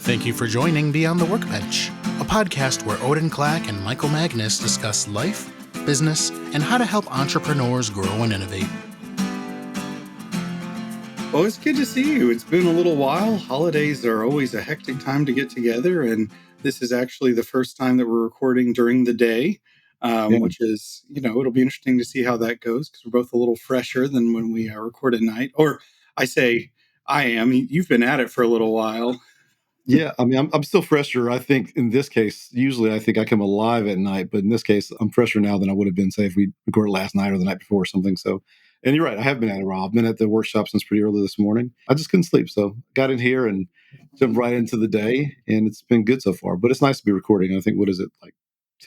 Thank you for joining Beyond the Workbench, a podcast where Odin Clack and Michael Magnus discuss life, business, and how to help entrepreneurs grow and innovate. Well, it's good to see you. It's been a little while. Holidays are always a hectic time to get together, and this is actually the first time that we're recording during the day, which is, it'll be interesting to see how that goes because we're both a little fresher than when we record at night. Or I say I am. You've been at it for a little while. Yeah, I mean, I'm still fresher. I think in this case, usually I think I come alive at night, but in this case, I'm fresher now than I would have been, say, if we recorded last night or the night before or something. So, and you're right, I have been at it a while. I've been at the workshop since pretty early this morning. I just couldn't sleep, so got in here and jumped right into the day, and it's been good so far. But it's nice to be recording. I think, what is it, like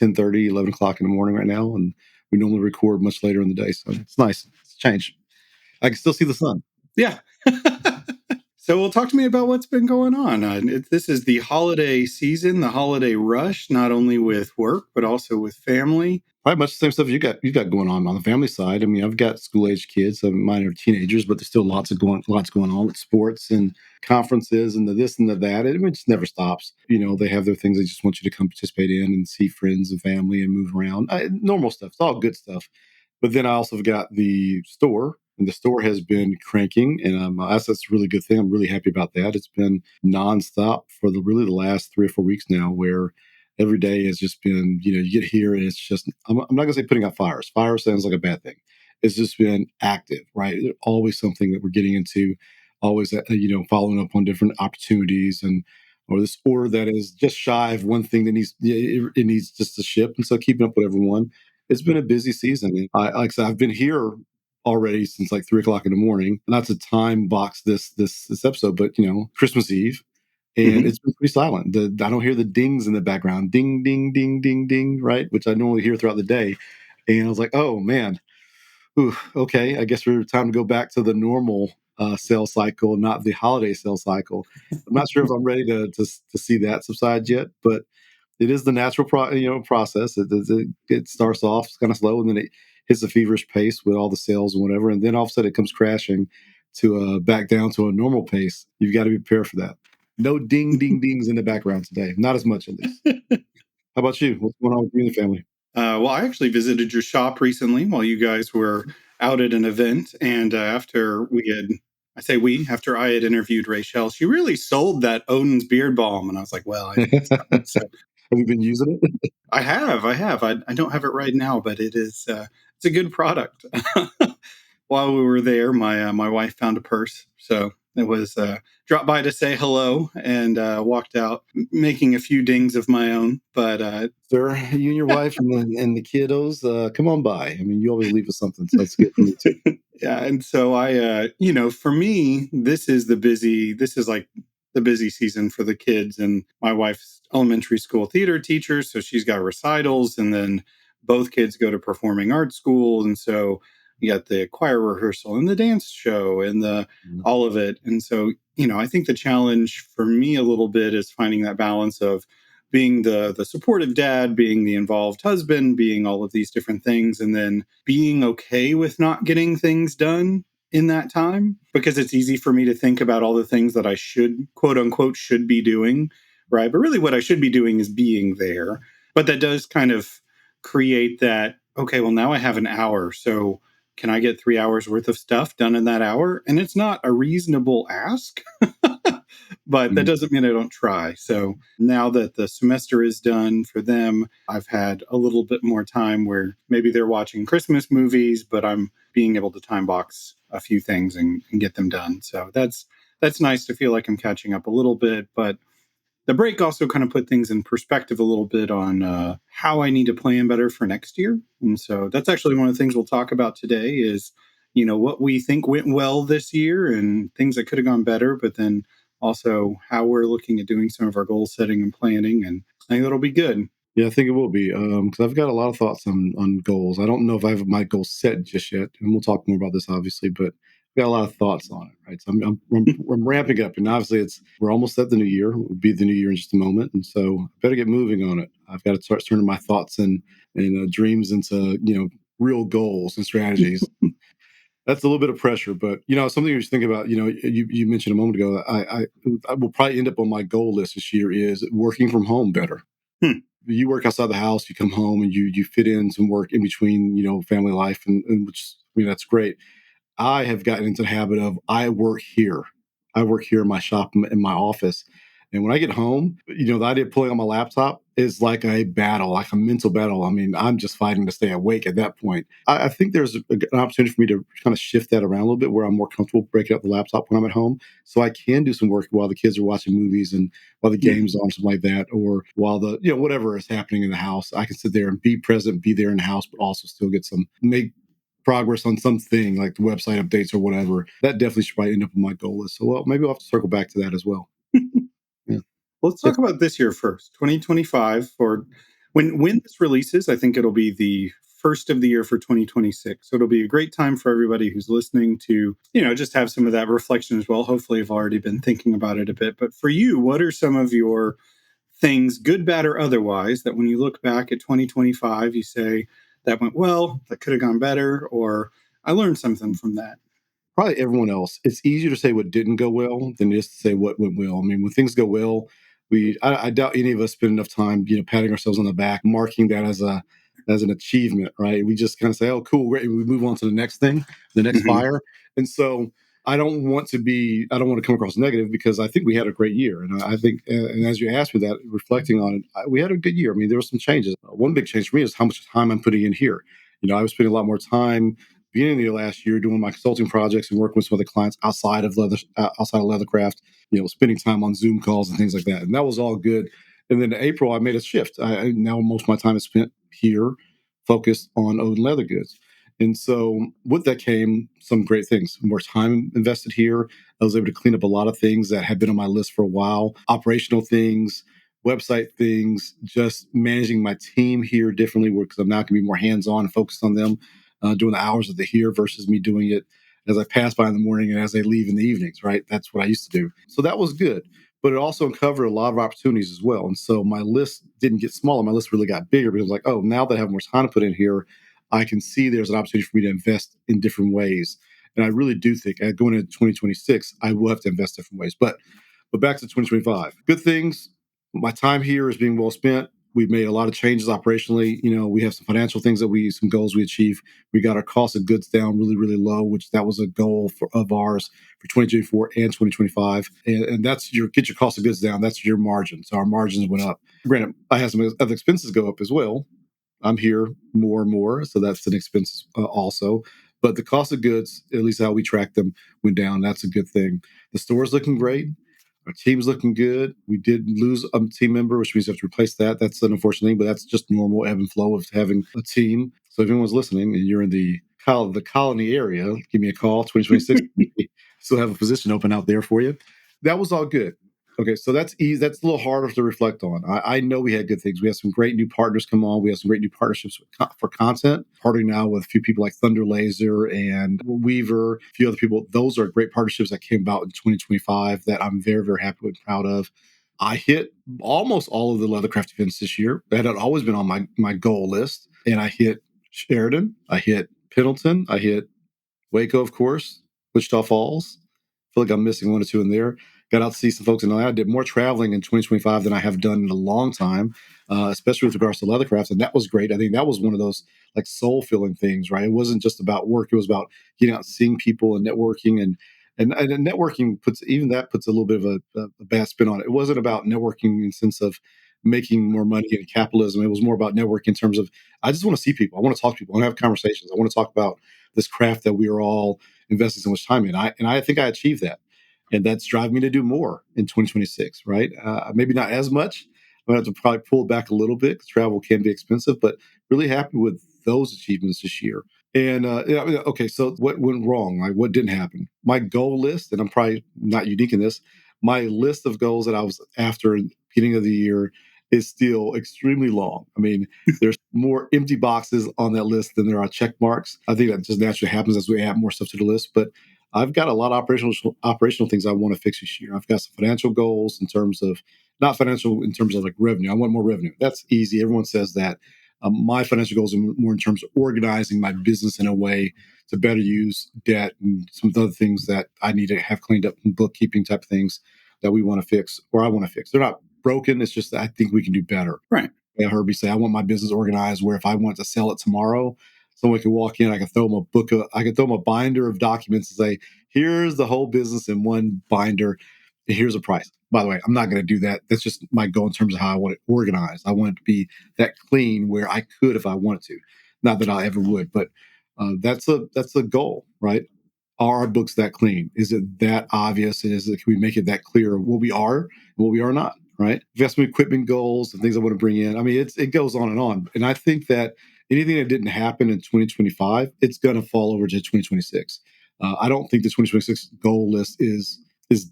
10:30, 11 o'clock in the morning right now, and we normally record much later in the day, so it's nice. It's changed. I can still see the sun. Yeah. So, talk to me about what's been going on. This is the holiday season, the holiday rush, not only with work, but also with family. Probably much the same stuff you got going on the family side. I mean, I've got school age kids. Mine are teenagers, but there's still lots going on with sports and conferences and the this and the that. It just never stops. They have their things they just want you to come participate in and see friends and family and move around. Normal stuff. It's all good stuff. But then I also have got the store, and the store has been cranking, and that's a really good thing. I'm really happy about that. It's been nonstop for the last 3 or 4 weeks now, where every day has just been, you get here and it's just, I'm not going to say putting out fires. Fire sounds like a bad thing. It's just been active, right? There's always something that we're getting into, always, following up on different opportunities or this order that is just shy of one thing that it needs just to ship. And so keeping up with everyone. It's been a busy season. Like I said, I've been here already since like 3 o'clock in the morning. Not to time box this episode, but Christmas Eve, and it's been pretty silent. I don't hear the dings in the background, ding, ding, ding, ding, ding, right, which I normally hear throughout the day. And I was like, oh man, okay, I guess we're time to go back to the normal sales cycle, not the holiday sales cycle. I'm not sure if I'm ready to see that subside yet, but it is the natural process. It starts off kind of slow, and then it hits a feverish pace with all the sales and whatever, and then all of a sudden it comes crashing to back down to a normal pace. You've got to be prepared for that. No ding ding dings in the background today, not as much at least. How about you? What's going on with you and the family? Well, I actually visited your shop recently while you guys were out at an event, and after I had interviewed Rachel, she really sold that Odin's beard balm, and I was like, well, I think so. Have you been using it? I have. I don't have it right now, but it is. It's a good product. While we were there, my wife found a purse, so it was dropped by to say hello and walked out, making a few dings of my own. But sir, you and your wife and the kiddos, come on by. I mean, you always leave us something, so that's good for me too. Yeah, and so for me, this is like the busy season for the kids, and my wife's elementary school theater teacher, so she's got recitals, and then both kids go to performing arts school, and so you got the choir rehearsal and the dance show and all of it. And so, I think the challenge for me a little bit is finding that balance of being the supportive dad, being the involved husband, being all of these different things, and then being okay with not getting things done in that time, because it's easy for me to think about all the things that I should, quote unquote, should be doing, right? But really what I should be doing is being there. But that does kind of create that, okay, well, now I have an hour, so can I get 3 hours worth of stuff done in that hour? And it's not a reasonable ask, but that doesn't mean I don't try. So now that the semester is done for them, I've had a little bit more time where maybe they're watching Christmas movies, but I'm being able to time box a few things and get them done. So that's nice to feel like I'm catching up a little bit, but the break also kind of put things in perspective a little bit on how I need to plan better for next year. And so that's actually one of the things we'll talk about today is, what we think went well this year and things that could have gone better, but then also how we're looking at doing some of our goal setting and planning. And I think that'll be good. Yeah, I think it will be, because I've got a lot of thoughts on goals. I don't know if I have my goals set just yet, and we'll talk more about this, obviously, but I've got a lot of thoughts on it, right? So I'm ramping up, and obviously we're almost at the new year. It will be the new year in just a moment, and so I better get moving on it. I've got to start turning my thoughts and dreams into real goals and strategies. That's a little bit of pressure, but something you should think about. You mentioned a moment ago. I will probably end up on my goal list this year is working from home better. Hmm. You work outside the house, you come home, and you fit in some work in between, family life, and which that's great. I have gotten into the habit of I work here. I work here in my shop in my office. And when I get home, the idea of pulling on my laptop is like a battle, like a mental battle. I mean, I'm just fighting to stay awake at that point. I think there's an opportunity for me to kind of shift that around a little bit where I'm more comfortable breaking up the laptop when I'm at home. So I can do some work while the kids are watching movies and while the Yeah. game's on, something like that, or while whatever is happening in the house. I can sit there and be present, be there in the house, but also still make progress on something like the website updates or whatever. That definitely should probably end up on my goal list. So, well, maybe I'll have to circle back to that as well. Yeah. Let's talk about this year first, 2025. For when this releases, I think it'll be the first of the year for 2026. So it'll be a great time for everybody who's listening to, just have some of that reflection as well. Hopefully, you've already been thinking about it a bit. But for you, what are some of your things, good, bad, or otherwise, that when you look back at 2025, you say that went well, that could have gone better, or I learned something from that? Probably everyone else. It's easier to say what didn't go well than just to say what went well. I mean, when things go well, I doubt any of us spend enough time, patting ourselves on the back, marking that as an achievement, right? We just kind of say, "Oh, cool, great," and we move on to the next thing, the next Hmm. fire. And so, I don't want to come across negative because I think we had a great year, and I think, and as you asked me that, reflecting on it, we had a good year. I mean, there were some changes. One big change for me is how much time I'm putting in here. I was spending a lot more time beginning of the last year doing my consulting projects and working with some other clients outside of leathercraft, spending time on Zoom calls and things like that. And that was all good. And then in April, I made a shift. Now most of my time is spent here, focused on Odin leather goods. And so with that came some great things. More time invested here. I was able to clean up a lot of things that had been on my list for a while, operational things, website things, just managing my team here differently because I'm now going to be more hands-on and focused on them doing the hours that they're here versus me doing it as I pass by in the morning and as they leave in the evenings, right? That's what I used to do. So that was good. But it also uncovered a lot of opportunities as well. And so my list didn't get smaller. My list really got bigger because like, oh, now that I have more time to put in here, I can see there's an opportunity for me to invest in different ways. And I really do think going into 2026, I will have to invest different ways. But back to 2025. Good things. My time here is being well spent. We've made a lot of changes operationally. We have some financial things some goals we achieve. We got our cost of goods down really, really low, which that was a goal of ours for 2024 and 2025. And that's get your cost of goods down. That's your margin. So our margins went up. Granted, I had some other expenses go up as well. I'm here more and more, so that's an expense also. But the cost of goods, at least how we track them, went down. That's a good thing. The store's looking great. Our team's looking good. We did lose a team member, which means we have to replace that. That's an unfortunate thing, but that's just normal ebb and flow of having a team. So if anyone's listening and you're in the colony area, give me a call. 2026, we still have a position open out there for you. That was all good. Okay, so that's easy. That's a little harder to reflect on. I know we had good things. We had some great new partners come on. We have some great new partnerships for content. Partnering now with a few people like Thunder Laser and Weaver, a few other people. Those are great partnerships that came about in 2025 that I'm very, very happy and proud of. I hit almost all of the Leathercraft events this year. That had always been on my goal list. And I hit Sheridan. I hit Pendleton. I hit Waco, of course, Wichita Falls. I feel like I'm missing one or two in there. Got out to see some folks in Atlanta. I did more traveling in 2025 than I have done in a long time, especially with regards to leathercraft. And that was great. I think that was one of those like soul filling things, right? It wasn't just about work. It was about getting out and seeing people and networking and networking puts a little bit of a bad spin on it. It wasn't about networking in the sense of making more money and capitalism. It was more about networking in terms of I just want to see people. I want to talk to people. I want to have conversations. I want to talk about this craft that we are all investing so much time in. I think I achieved that, and that's driving me to do more in 2026. Right? Maybe not as much. I'm gonna have to probably pull back a little bit because travel can be expensive, but really happy with those achievements this year. And okay, so what went wrong? Like what didn't happen? My goal list, and I'm probably not unique in this. My list of goals that I was after in the beginning of the year is still extremely long. I mean, there's more empty boxes on that list than there are check marks. I think that just naturally happens as we add more stuff to the list. But I've got a lot of operational things I want to fix this year. I've got some financial goals in terms of not financial in terms of like revenue. I want more revenue. That's easy. Everyone says that. My financial goals are more in terms of organizing my business in a way to better use debt and some of the other things that I need to have cleaned up, and bookkeeping type of things that we want to fix or I want to fix. They're not broken. It's just that I think we can do better. Right. I heard me say I want my business organized where if I want to sell it tomorrow, someone could walk in, I could throw them I could throw them a binder of documents and say, here's the whole business in one binder. And here's a price. By the way, I'm not going to do that. That's just my goal in terms of how I want it organized. I want it to be that clean where I could if I wanted to. Not that I ever would, but that's a goal, right? Are our books that clean? Is it that obvious? Can we make it that clear what we are and what we are not? Right? Investment equipment goals and things I want to bring in. I mean, it goes on and on. And I think that anything that didn't happen in 2025, it's going to fall over to 2026. I don't think the 2026 goal list is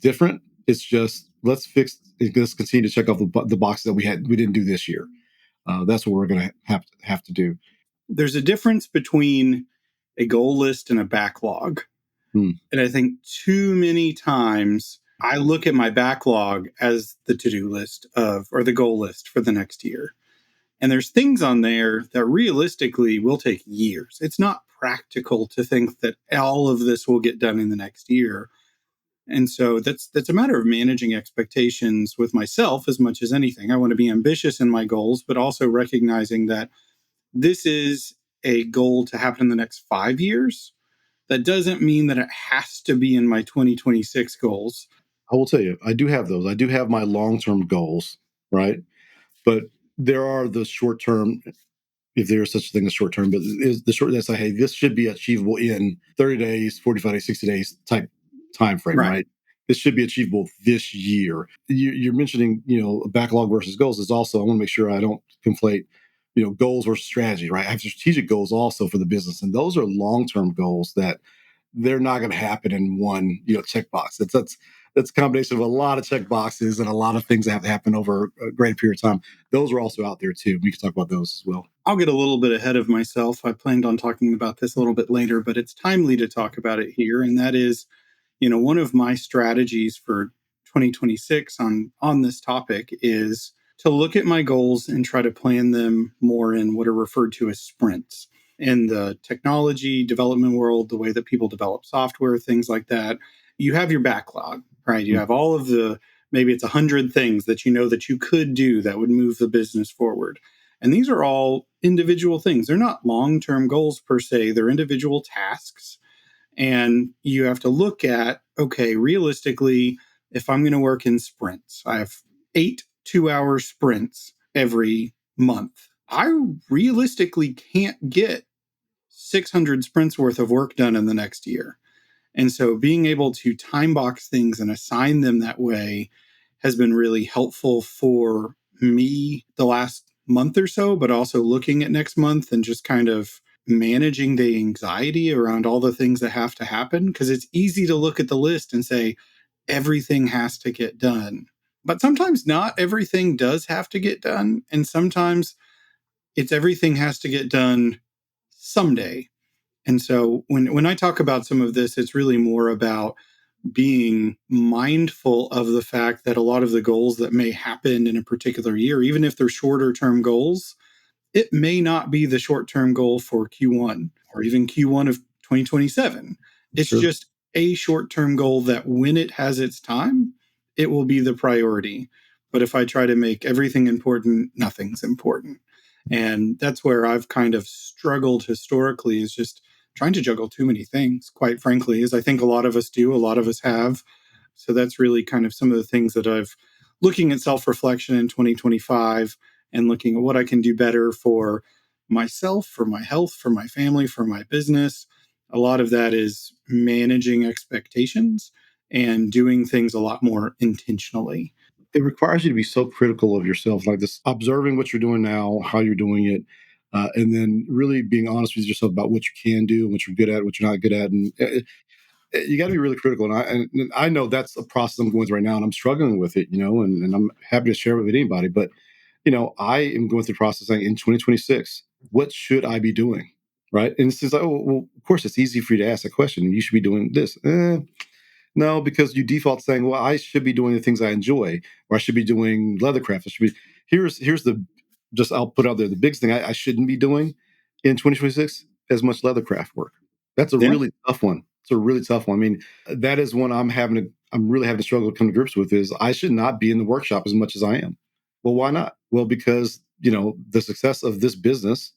different. It's just let's continue to check off the boxes that we didn't do this year. That's what we're going to have to do. There's a difference between a goal list and a backlog. And I think too many times I look at my backlog as the to-do list or the goal list for the next year. And there's things on there that realistically will take years. It's not practical to think that all of this will get done in the next year. And so that's a matter of managing expectations with myself as much as anything. I want to be ambitious in my goals, but also recognizing that this is a goal to happen in the next 5 years. That doesn't mean that it has to be in my 2026 goals. I will tell you, I do have those. I do have my long-term goals, right? But there are the short-term, if there's such a thing as short-term, but is the short that's like, hey, this should be achievable in 30 days, 45 days, 60 days type time frame, right? This should be achievable this year. You're mentioning, backlog versus goals is also, I want to make sure I don't conflate, goals versus strategy, right? I have strategic goals also for the business, and those are long-term goals that they're not going to happen in one, checkbox. That's a combination of a lot of check boxes and a lot of things that have to happen over a great period of time. Those are also out there too. We can talk about those as well. I'll get a little bit ahead of myself. I planned on talking about this a little bit later, but it's timely to talk about it here. And that is, one of my strategies for 2026 on this topic is to look at my goals and try to plan them more in what are referred to as sprints. In the technology development world, the way that people develop software, things like that, you have your backlog, right? You have all of maybe it's 100 things that that you could do that would move the business forward. And these are all individual things. They're not long-term goals per se. They're individual tasks. And you have to look at, okay, realistically, if I'm going to work in sprints, I have 8 2-hour sprints every month. I realistically can't get 600 sprints worth of work done in the next year. And so being able to time box things and assign them that way has been really helpful for me the last month or so, but also looking at next month and just kind of managing the anxiety around all the things that have to happen. Because it's easy to look at the list and say, everything has to get done. But sometimes not everything does have to get done. And sometimes it's everything has to get done someday. And so when I talk about some of this, it's really more about being mindful of the fact that a lot of the goals that may happen in a particular year, even if they're shorter term goals, it may not be the short term goal for Q1 or even Q1 of 2027. It's just a short term goal that when it has its time, it will be the priority. But if I try to make everything important, nothing's important. And that's where I've kind of struggled historically, is just trying to juggle too many things, quite frankly, as I think a lot of us do, a lot of us have. So that's really kind of some of the things that I've looking at self-reflection in 2025 and looking at what I can do better for myself, for my health, for my family, for my business. A lot of that is managing expectations and doing things a lot more intentionally. It requires you to be so critical of yourself, like this, observing what you're doing now, how you're doing it, and then really being honest with yourself about what you can do and what you're good at, what you're not good at. And you got to be really critical. And I know that's a process I'm going through right now, and I'm struggling with it, and I'm happy to share it with anybody. But, I am going through the process saying in 2026, what should I be doing? Right. And it's just like, oh, well, of course, it's easy for you to ask a question. You should be doing this. No, because you default saying, well, I should be doing the things I enjoy, or I should be doing leathercraft. Here's the just I'll put out there the biggest thing I shouldn't be doing in 2026 as much leather craft work. That's a Yeah. really tough one. It's a really tough one. I mean, that is one I'm really having to struggle to come to grips with is I should not be in the workshop as much as I am. Well, why not? Well, because, the success of this business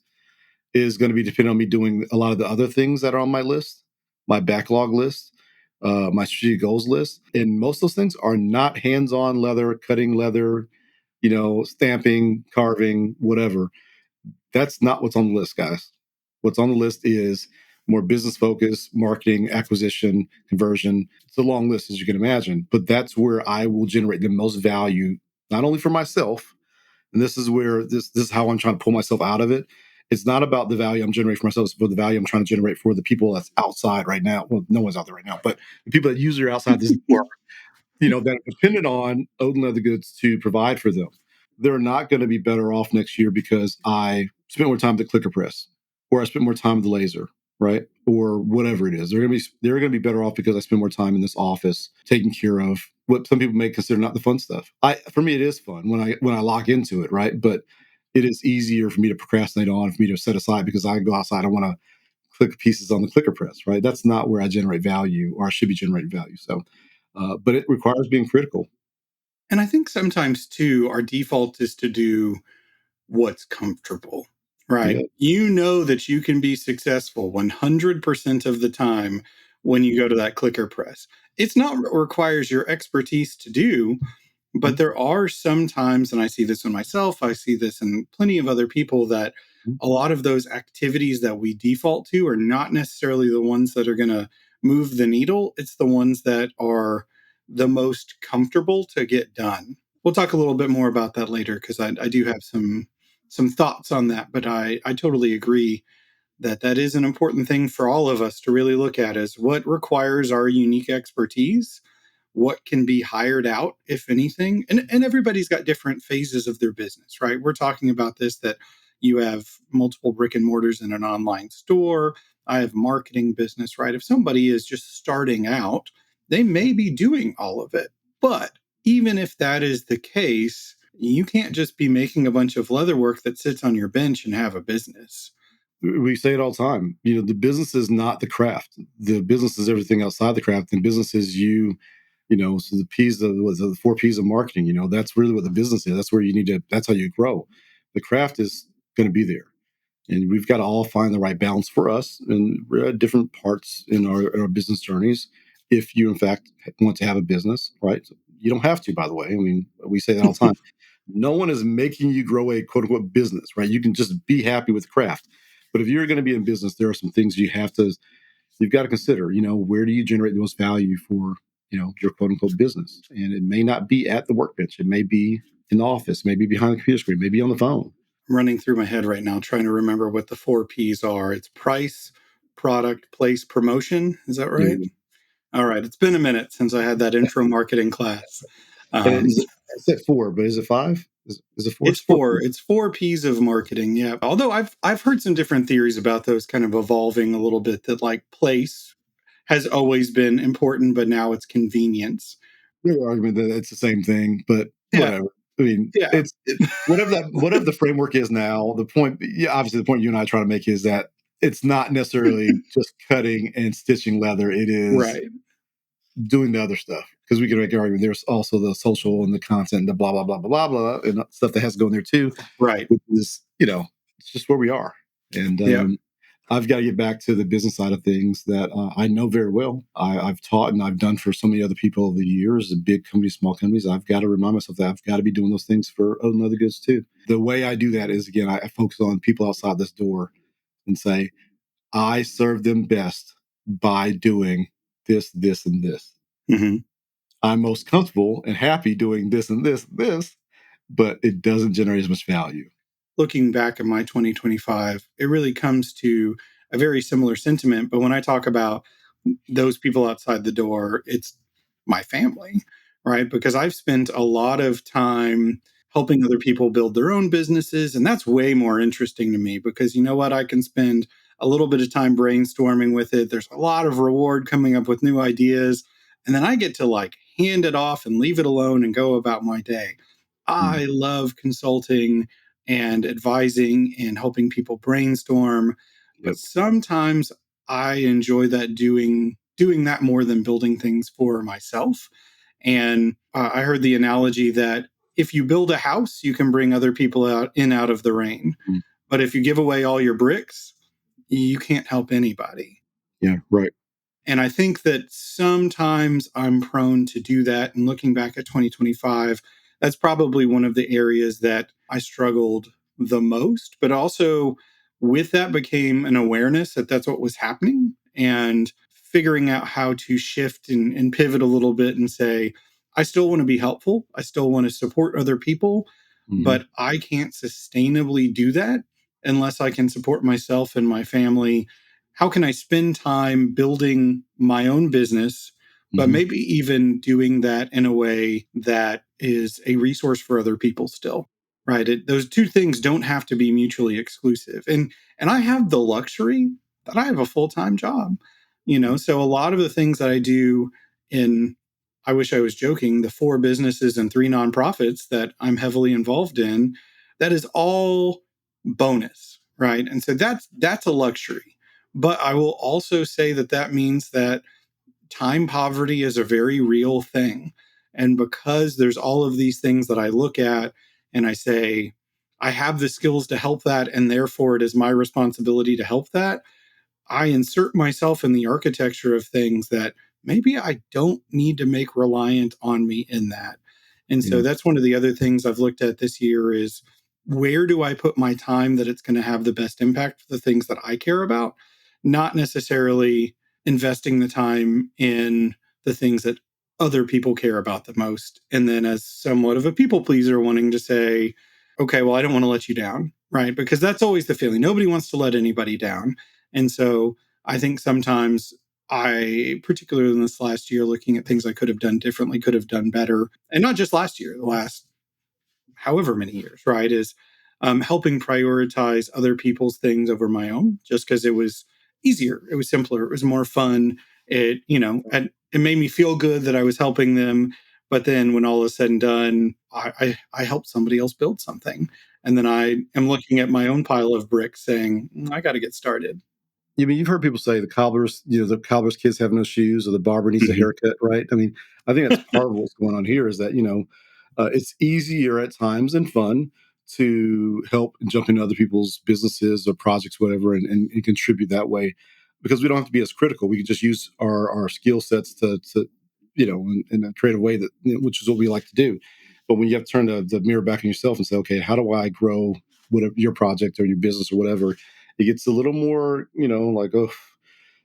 is going to be dependent on me doing a lot of the other things that are on my list, my backlog list, my strategic goals list. And most of those things are not hands-on leather, cutting leather, stamping, carving, whatever. That's not what's on the list, guys. What's on the list is more business focus, marketing, acquisition, conversion. It's a long list, as you can imagine, but that's where I will generate the most value, not only for myself. And this is where this is how I'm trying to pull myself out of it. It's not about the value I'm generating for myself, it's for the value I'm trying to generate for the people that's outside right now. Well, no one's out there right now, but the people that usually are outside this door, that are dependent on Odin Leather Goods to provide for them. They're not going to be better off next year because I spent more time at the clicker press, or I spent more time with the laser, right? Or whatever it is. They're going to be better off because I spend more time in this office taking care of what some people may consider not the fun stuff. For me, it is fun when I lock into it, right? But it is easier for me to procrastinate on, for me to set aside because I go outside. I want to click pieces on the clicker press, right? That's not where I generate value, or I should be generating value. So, but it requires being critical. And I think sometimes too, our default is to do what's comfortable, right? Yeah. You know that you can be successful 100% of the time when you go to that clicker press. It's not what requires your expertise to do, but there are some times, and I see this in myself, I see this in plenty of other people, that a lot of those activities that we default to are not necessarily the ones that are going to move the needle. It's the ones that are the most comfortable to get done. We'll talk a little bit more about that later because I do have some thoughts on that, but I totally agree that that is an important thing for all of us to really look at is what requires our unique expertise, what can be hired out, if anything. And everybody's got different phases of their business, right? We're talking about this that you have multiple brick and mortars in an online store. I have marketing business, right? If somebody is just starting out, they may be doing all of it. But even if that is the case, you can't just be making a bunch of leather work that sits on your bench and have a business. We say it all the time. The business is not the craft. The business is everything outside the craft. And business is you. So the 4 P's of marketing. That's really what the business is. That's where you need to. That's how you grow. The craft is going to be there, and we've got to all find the right balance for us. And we're at different parts in our business journeys. If you, in fact, want to have a business, right? You don't have to, by the way. I mean, we say that all the time. No one is making you grow a quote unquote business, right? You can just be happy with craft. But if you're going to be in business, there are some things you've got to consider, where do you generate the most value for, your quote unquote business? And it may not be at the workbench. It may be in the office, maybe behind the computer screen, maybe on the phone. Running through my head right now, trying to remember what the 4 P's are. It's price, product, place, promotion. Is that right? Yeah. All right. It's been a minute since I had that intro marketing class. And Um, I said 4, but is it 5? Is it 4? it's four. It's 4 P's of marketing. Yeah. Although I've heard some different theories about those kind of evolving a little bit. That like place has always been important, but now it's convenience. There's an argument that it's the same thing, but Yeah. whatever. I mean, Yeah. whatever the framework is now. The point, yeah, obviously, the point you and I try to make is that it's not necessarily just cutting and stitching leather. It is Right. doing the other stuff, because we can make an argument. There's also the social and the content, and the blah blah blah blah blah blah, and stuff that has to go in there too. Right. Which is, it's just where we are. And Yeah. I've got to get back to the business side of things that I know very well. I've taught and I've done for so many other people over the years, big companies, small companies. I've got to remind myself that I've got to be doing those things for other goods too. The way I do that is, again, I focus on people outside this door and say, I serve them best by doing this, this, and this. Mm-hmm. I'm most comfortable and happy doing this and this and this, but it doesn't generate as much value. Looking back at my 2025, it really comes to a very similar sentiment. But when I talk about those people outside the door, it's my family, right? Because I've spent a lot of time helping other people build their own businesses. And that's way more interesting to me because you know what? I can spend a little bit of time brainstorming with it. There's a lot of reward coming up with new ideas. And then I get to like hand it off and leave it alone and go about my day. I love consulting and advising and helping people brainstorm. But Yep. sometimes I enjoy that doing that more than building things for myself. And I heard the analogy that if you build a house, you can bring other people out of the rain. Mm. But if you give away all your bricks, you can't help anybody. Yeah. Right. And I think that sometimes I'm prone to do that. And looking back at 2025, that's probably one of the areas that I struggled the most. But also with that became an awareness that that's what was happening and figuring out how to shift and pivot a little bit and say, I still want to be helpful. I still want to support other people, Mm-hmm. but I can't sustainably do that unless I can support myself and my family. How can I spend time building my own business, but Mm-hmm. maybe even doing that in a way that is a resource for other people still, right? Those two things don't have to be mutually exclusive. And I have the luxury that I have a full-time job, so a lot of the things that I do in, I wish I was joking, the 4 businesses and 3 nonprofits that I'm heavily involved in, that is all bonus, right? And so that's a luxury. But I will also say that that means that time poverty is a very real thing. And because there's all of these things that I look at and I say, I have the skills to help that, and therefore it is my responsibility to help that, I insert myself in the architecture of things that maybe I don't need to make reliant on me in that. And so Yeah. that's one of the other things I've looked at this year is where do I put my time that it's going to have the best impact for the things that I care about, not necessarily investing the time in the things that other people care about the most. And then as somewhat of a people pleaser wanting to say, okay, well, I don't want to let you down, right? Because that's always the feeling. Nobody wants to let anybody down. And so I think sometimes I, particularly in this last year, looking at things I could have done differently, could have done better, and not just last year, the last however many years, right? Is helping prioritize other people's things over my own, just because it was easier, it was simpler, it was more fun. It made me feel good that I was helping them. But then when all is said and done, I helped somebody else build something, and then I am looking at my own pile of bricks, saying, I got to get started. I mean, you've heard people say the cobbler's kids have no shoes, or the barber needs a Mhm. haircut, right? I mean, I think that's part of what's going on here is that, it's easier at times and fun to help and jump into other people's businesses or projects, whatever, and contribute that way because we don't have to be as critical. We can just use our skill sets to in a creative way which is what we like to do. But when you have to turn the mirror back on yourself and say, okay, how do I grow whatever your project or your business or whatever, it gets a little more, like, oh,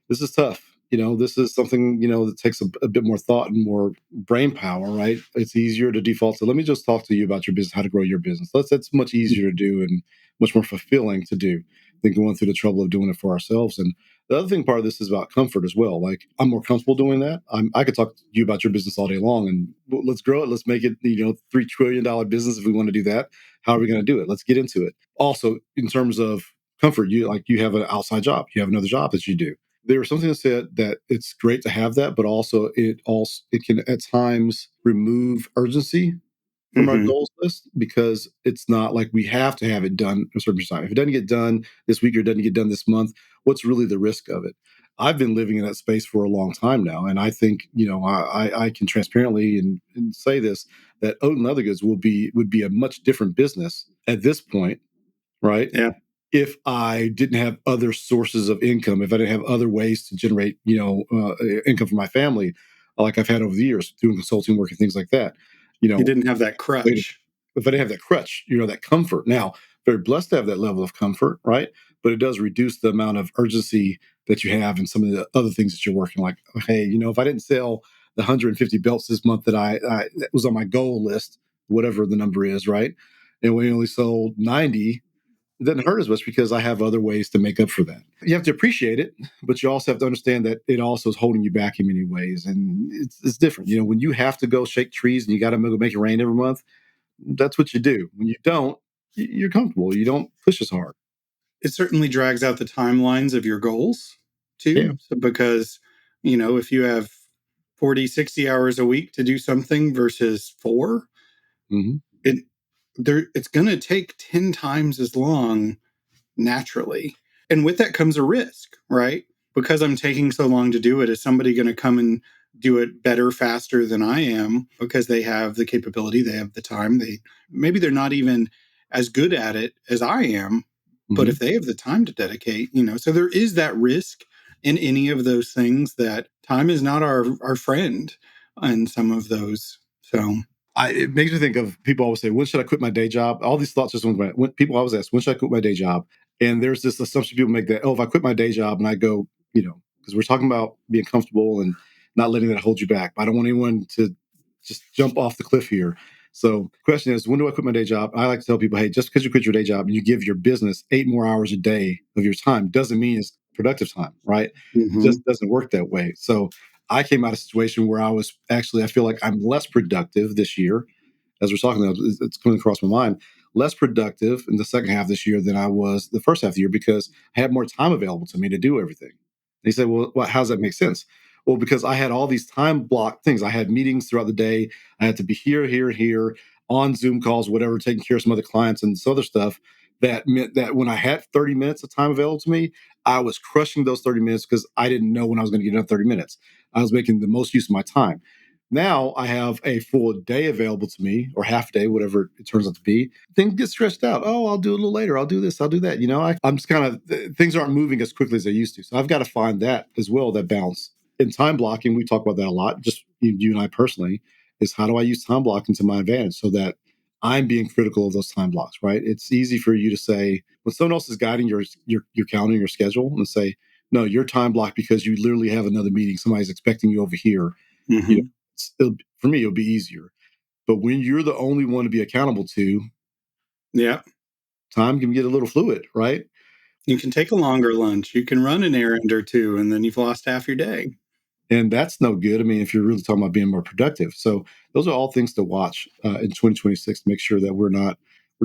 this is tough. This is something, that takes a bit more thought and more brain power, right? It's easier to default to, let me just talk to you about your business, how to grow your business. That's much easier to do and much more fulfilling to do than going through the trouble of doing it for ourselves. And the other thing, part of this is about comfort as well. Like, I'm more comfortable doing that. I could talk to you about your business all day long and let's grow it. Let's make it, $3 trillion business if we want to do that. How are we going to do it? Let's get into it. Also, in terms of comfort, you have an outside job, you have another job that you do. There was something that said that it's great to have that, but it can at times remove urgency from our Mhm. goals list because it's not like we have to have it done a certain time. If it doesn't get done this week or it doesn't get done this month, what's really the risk of it? I've been living in that space for a long time now, and I think I can transparently and say this, that Odin Leather Goods would be a much different business at this point, right? Yeah. If I didn't have other sources of income, if I didn't have other ways to generate, income for my family, like I've had over the years, doing consulting work and things like that, you You know, didn't have that crutch. if I didn't have that crutch, that comfort. Now, very blessed to have that level of comfort, right? But it does reduce the amount of urgency that you have in some of the other things that you're working. Like, hey, if I didn't sell the 150 belts this month that was on my goal list, whatever the number is, right? And we only sold 90, it doesn't hurt as much because I have other ways to make up for that. You have to appreciate it, but you also have to understand that it also is holding you back in many ways. And it's different. When you have to go shake trees and you got to make it rain every month, that's what you do. When you don't, you're comfortable. You don't push as hard. It certainly drags out the timelines of your goals Yeah. too. So because, if you have 40, 60 hours a week to do something versus 4, Hmm. it it's going to take 10 times as long naturally. And with that comes a risk, right? Because I'm taking so long to do it, is somebody going to come and do it better, faster than I am because they have the capability, they have the time, maybe they're not even as good at it as I am, but Mhm. if they have the time to dedicate, so there is that risk in any of those things, that time is not our friend in some of those. So It makes me think of people always say, when should I quit my day job? All these thoughts just went by. When people always ask, when should I quit my day job? And there's this assumption people make that, oh, if I quit my day job and I go, because we're talking about being comfortable and not letting that hold you back. I don't want anyone to just jump off the cliff here. So the question is, when do I quit my day job? I like to tell people, hey, just because you quit your day job and you give your business 8 more hours a day of your time doesn't mean it's productive time, right? It mhm. just doesn't work that way. So I came out of a situation where I feel like I'm less productive this year. As we're talking about, it's coming across my mind, less productive in the second half of this year than I was the first half of the year because I had more time available to me to do everything. And he said, well, how does that make sense? Well, because I had all these time block things. I had meetings throughout the day. I had to be here, here, here, on Zoom calls, whatever, taking care of some other clients and this other stuff. That meant that when I had 30 minutes of time available to me, I was crushing those 30 minutes because I didn't know when I was going to get another 30 minutes. I was making the most use of my time. Now I have a full day available to me, or half day, whatever it turns out to be. Things get stressed out. Oh, I'll do it a little later. I'll do this. I'll do that. I'm just kind of, things aren't moving as quickly as they used to. So I've got to find that as well, that balance. In time blocking, we talk about that a lot, just you and I personally, is how do I use time blocking to my advantage so that I'm being critical of those time blocks, right? It's easy for you to say, when someone else is guiding your calendar, your schedule, and say, no, you're time blocked because you literally have another meeting. Somebody's expecting you over here. You know, Mhm. for me, it'll be easier. But when you're the only one to be accountable to, Yeah. time can get a little fluid, right? You can take a longer lunch. You can run an errand or two, and then you've lost half your day. And that's no good. I mean, if you're really talking about being more productive. So those are all things to watch in 2026 to make sure that we're not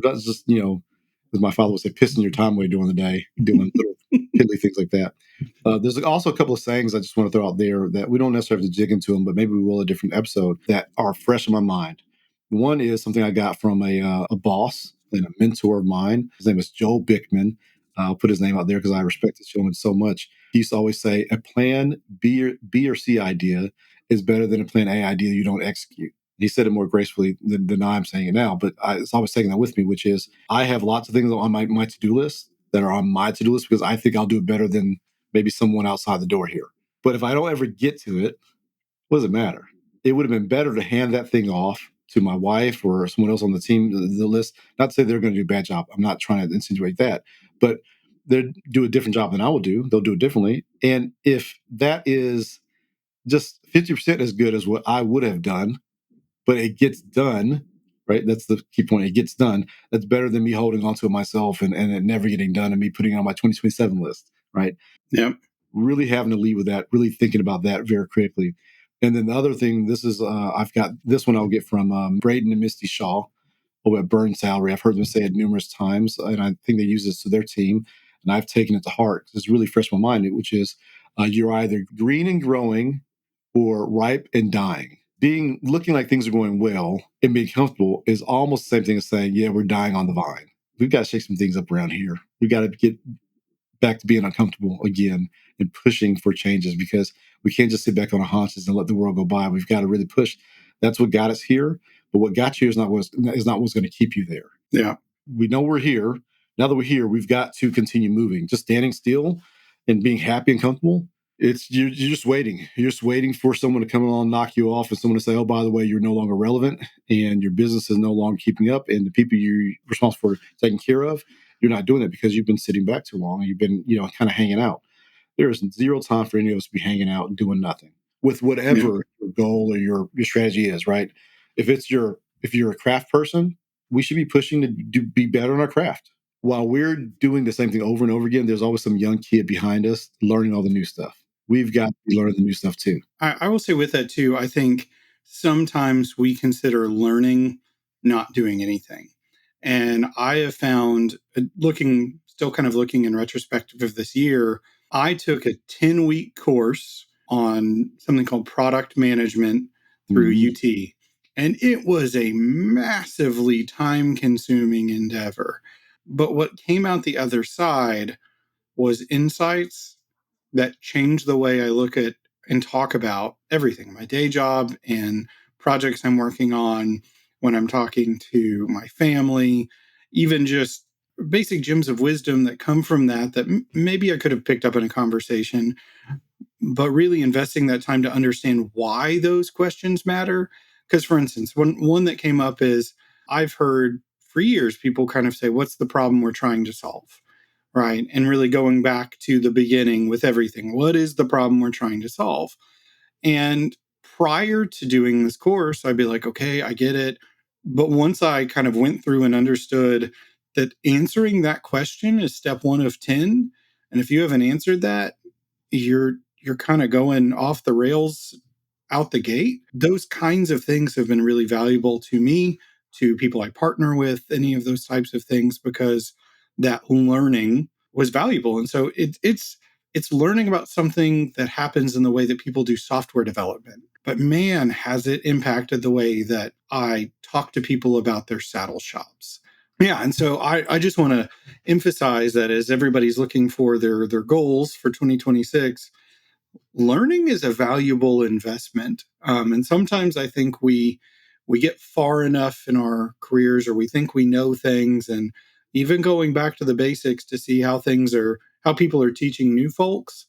just, as my father would say, pissing your time away during the day, doing little piddly things like that. There's also a couple of sayings I just want to throw out there that we don't necessarily have to dig into them, but maybe we will a different episode that are fresh in my mind. One is something I got from a boss and a mentor of mine. His name is Joel Bickman. I'll put his name out there because I respect this gentleman so much. He used to always say, a plan B or C idea is better than a plan A idea you don't execute. He said it more gracefully than I'm saying it now, but it's always taking that with me, which is I have lots of things on my to-do list that are on my to-do list because I think I'll do it better than maybe someone outside the door here. But if I don't ever get to it, what does it matter? It would have been better to hand that thing off to my wife or someone else on the team, the list. Not to say they're going to do a bad job. I'm not trying to insinuate that, but they'll do a different job than I will do. They'll do it differently. And if that is just 50% as good as what I would have done, but it gets done, right? That's the key point. It gets done. That's better than me holding on to it myself and it never getting done and me putting it on my 2027 list, right? Yep. Really having to lead with that, really thinking about that very critically. And then the other thing, this is, I've got this one I'll get from Braden and Misty Shaw over at Burn Salary. I've heard them say it numerous times, and I think they use this to their team. And I've taken it to heart because it's really fresh in my mind, which is you're either green and growing or ripe and dying. Looking like things are going well and being comfortable is almost the same thing as saying, yeah, we're dying on the vine. We've got to shake some things up around here. We've got to get back to being uncomfortable again and pushing for changes because we can't just sit back on our haunches and let the world go by. We've got to really push. That's what got us here. But what got you is not what's going to keep you there. Yeah. We know we're here. Now that we're here, we've got to continue moving. Just standing still and being happy and comfortable. You're just waiting. You're just waiting for someone to come along and knock you off and someone to say, oh, by the way, you're no longer relevant and your business is no longer keeping up and the people you're responsible for taking care of, you're not doing it because you've been sitting back too long and you've been, kind of hanging out. There is zero time for any of us to be hanging out and doing nothing with Yeah. whatever your goal or your strategy is, right? If you're a craft person, we should be pushing to be better in our craft. While we're doing the same thing over and over again, there's always some young kid behind us learning all the new stuff. We've got to be learning the new stuff too. I will say with that too, I think sometimes we consider learning not doing anything. And I have found, still kind of looking in retrospective of this year, I took a 10-week course on something called product management through Mhm. UT. And it was a massively time consuming endeavor. But what came out the other side was insights that changed the way I look at and talk about everything, my day job and projects I'm working on, when I'm talking to my family, even just basic gems of wisdom that come from that maybe I could have picked up in a conversation, but really investing that time to understand why those questions matter. Because, for instance, one that came up is, I've heard for years people kind of say, what's the problem we're trying to solve? Right. And really going back to the beginning with everything. What is the problem we're trying to solve? And prior to doing this course, I'd be like, okay, I get it. But once I kind of went through and understood that answering that question is step one of 10. And if you haven't answered that, you're kind of going off the rails out the gate. Those kinds of things have been really valuable to me, to people I partner with, any of those types of things, because that learning was valuable. And so it's learning about something that happens in the way that people do software development. But man, has it impacted the way that I talk to people about their saddle shops. Yeah. And so I just want to emphasize that as everybody's looking for their goals for 2026, learning is a valuable investment. And sometimes I think we get far enough in our careers, or we think we know things, and even going back to the basics to see how people are teaching new folks,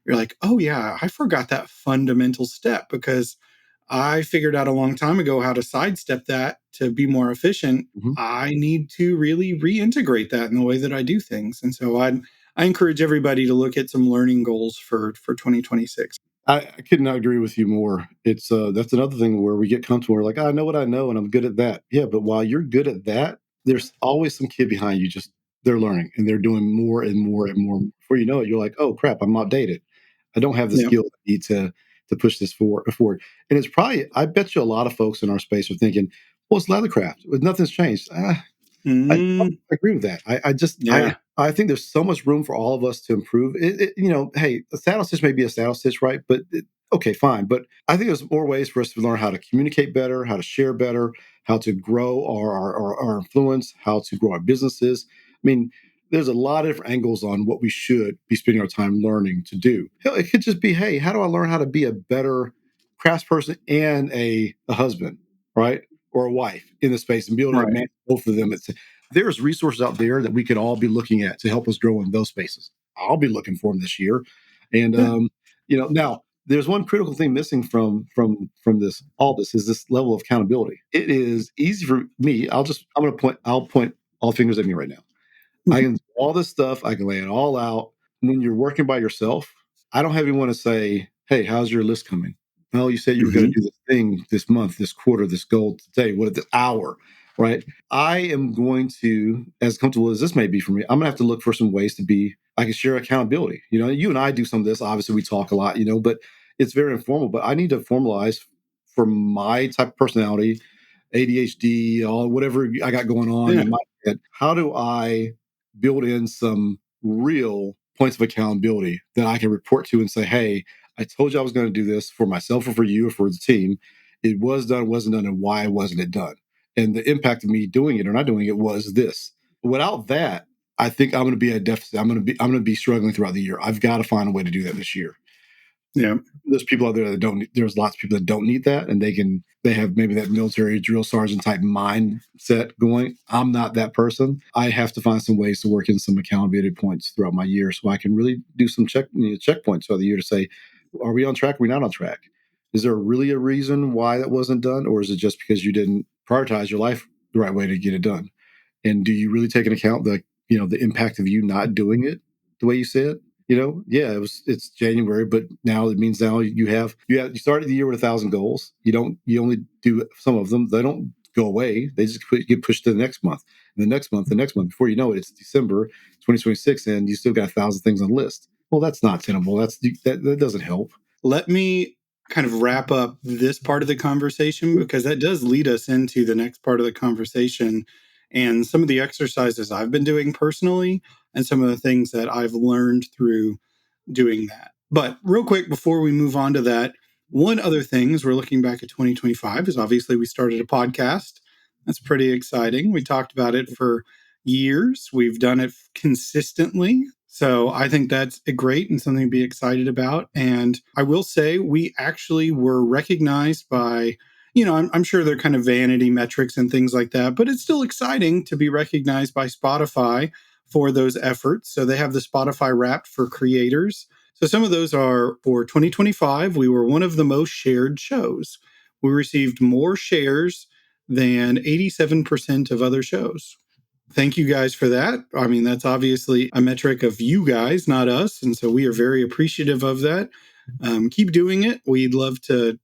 you're like, oh yeah, I forgot that fundamental step because I figured out a long time ago how to sidestep that to be more efficient. Mhm. I need to really reintegrate that in the way that I do things. And so I encourage everybody to look at some learning goals for 2026. I could not agree with you more. It's that's another thing where we get comfortable. We're like, I know what I know, and I'm good at that. Yeah, but while you're good at that, there's always some kid behind you. Just they're learning and they're doing more and more and more. Before you know it, you're like, oh crap, I'm outdated. I don't have the Yeah. skill I need to push this forward. And it's probably, I bet you a lot of folks in our space are thinking, well, it's leathercraft. Nothing's changed. I don't Mm, agree with that. I just yeah. I think there's so much room for all of us to improve. Hey, a saddle stitch may be a saddle stitch, right? But okay, fine. But I think there's more ways for us to learn how to communicate better, how to share better, how to grow our influence, how to grow our businesses. I mean, there's a lot of different angles on what we should be spending our time learning to do. Hell, it could just be, hey, how do I learn how to be a better craftsperson and a husband, right? Or a wife in the space and be able to Right. manage both of them. There's resources out there that we could all be looking at to help us grow in those spaces. I'll be looking for them this year. And Yeah. now there's one critical thing missing from this all this is this level of accountability. It is easy for me. I'll point all fingers at me right now. I can do all this stuff, I can lay it all out. When you're working by yourself, I don't have anyone to say, hey, how's your list coming? Well, you said you were going Hmm. to do this thing this month, this quarter, this goal today, what this hour, right? I am going to, as comfortable as this may be for me, I'm gonna have to look for some ways to be, I can share accountability. You and I do some of this. Obviously, we talk a lot, but it's very informal. But I need to formalize for my type of personality, ADHD, all whatever I got going on Yeah. in my head. How do I build in some real points of accountability that I can report to and say, hey, I told you I was going to do this for myself or for you or for the team. It was done, wasn't done, and why wasn't it done? And the impact of me doing it or not doing it was this. Without that, I think I'm going to be at a deficit. I'm going to be struggling throughout the year. I've got to find a way to do that this year. Yeah. There's people out there that don't. There's lots of people that don't need that, and they have maybe that military drill sergeant type mindset going. I'm not that person. I have to find some ways to work in some accountability points throughout my year, so I can really do some checkpoints throughout the year to say, are we on track? Are we not on track? Is there really a reason why that wasn't done, or is it just because you didn't prioritize your life the right way to get it done? And do you really take into account the impact of you not doing it the way you said? Yeah, it's January, but now it means now you started the year with 1,000 goals. You only do some of them. They don't go away. They just get pushed to the next month, and the next month, the next month. Before you know it, it's December 2026, and you still got 1,000 things on the list. Well, that's not tenable. That doesn't help. Let me kind of wrap up this part of the conversation, because that does lead us into the next part of the conversation and some of the exercises I've been doing personally and some of the things that I've learned through doing that. But real quick, before we move on to that, One other thing as we're looking back at 2025 is obviously we started a podcast. That's pretty exciting. We talked about it for years. We've done it consistently. So I think that's great and something to be excited about. And I will say we actually were recognized by, I'm sure they're kind of vanity metrics and things like that, but it's still exciting to be recognized by Spotify for those efforts. So they have the Spotify Wrapped for creators. So some of those are for 2025, we were one of the most shared shows. We received more shares than 87% of other shows. Thank you guys for that. I mean, that's obviously a metric of you guys, not us. And so we are very appreciative of that. Keep doing it. We'd love to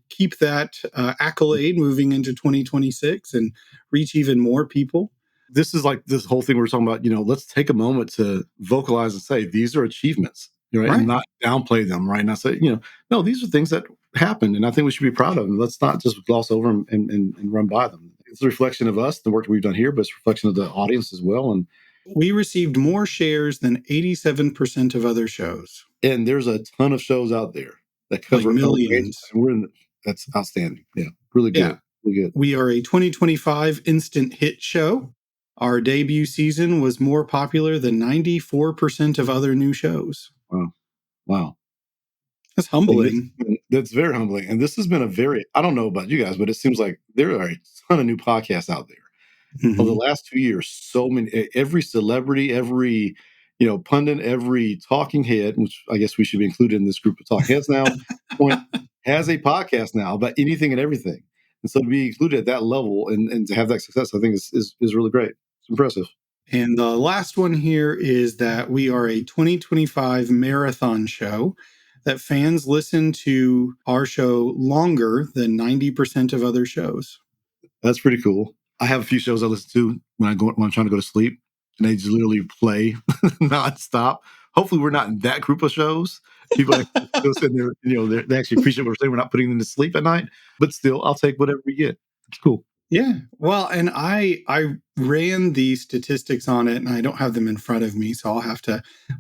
keep that accolade moving into 2026 and reach even more people. This is like this whole thing we're talking about, let's take a moment to vocalize and say, these are achievements, right? Right. And not downplay them, right? Not say, no, these are things that happened and I think we should be proud of them. Let's not just gloss over them and run by them. It's a reflection of us, the work that we've done here, but it's a reflection of the audience as well. And we received more shares than 87% of other shows. And there's a ton of shows out there that cover like millions. That's outstanding. Yeah, really good. Yeah. Really good. We are a 2025 instant hit show. Our debut season was more popular than 94% of other new shows. Wow. That's humbling. That's very humbling. And this has been I don't know about you guys, but it seems like there are a ton of new podcasts out there. Mm-hmm. Over the last 2 years, so many, every celebrity, every, pundit, every talking head, which I guess we should be included in this group of talking heads now, has a podcast now about anything and everything. And so to be included at that level and to have that success, I think is really great. It's impressive. And the last one here is that we are a 2025 marathon show, that fans listen to our show longer than 90% of other shows. That's pretty cool. I have a few shows I listen to when I'm trying to go to sleep, and they just literally play nonstop. Hopefully, we're not in that group of shows. People still sitting there, they actually appreciate what we're saying. We're not putting them to sleep at night, but still, I'll take whatever we get. It's cool. Yeah. Well, and I ran the statistics on it, and I don't have them in front of me, so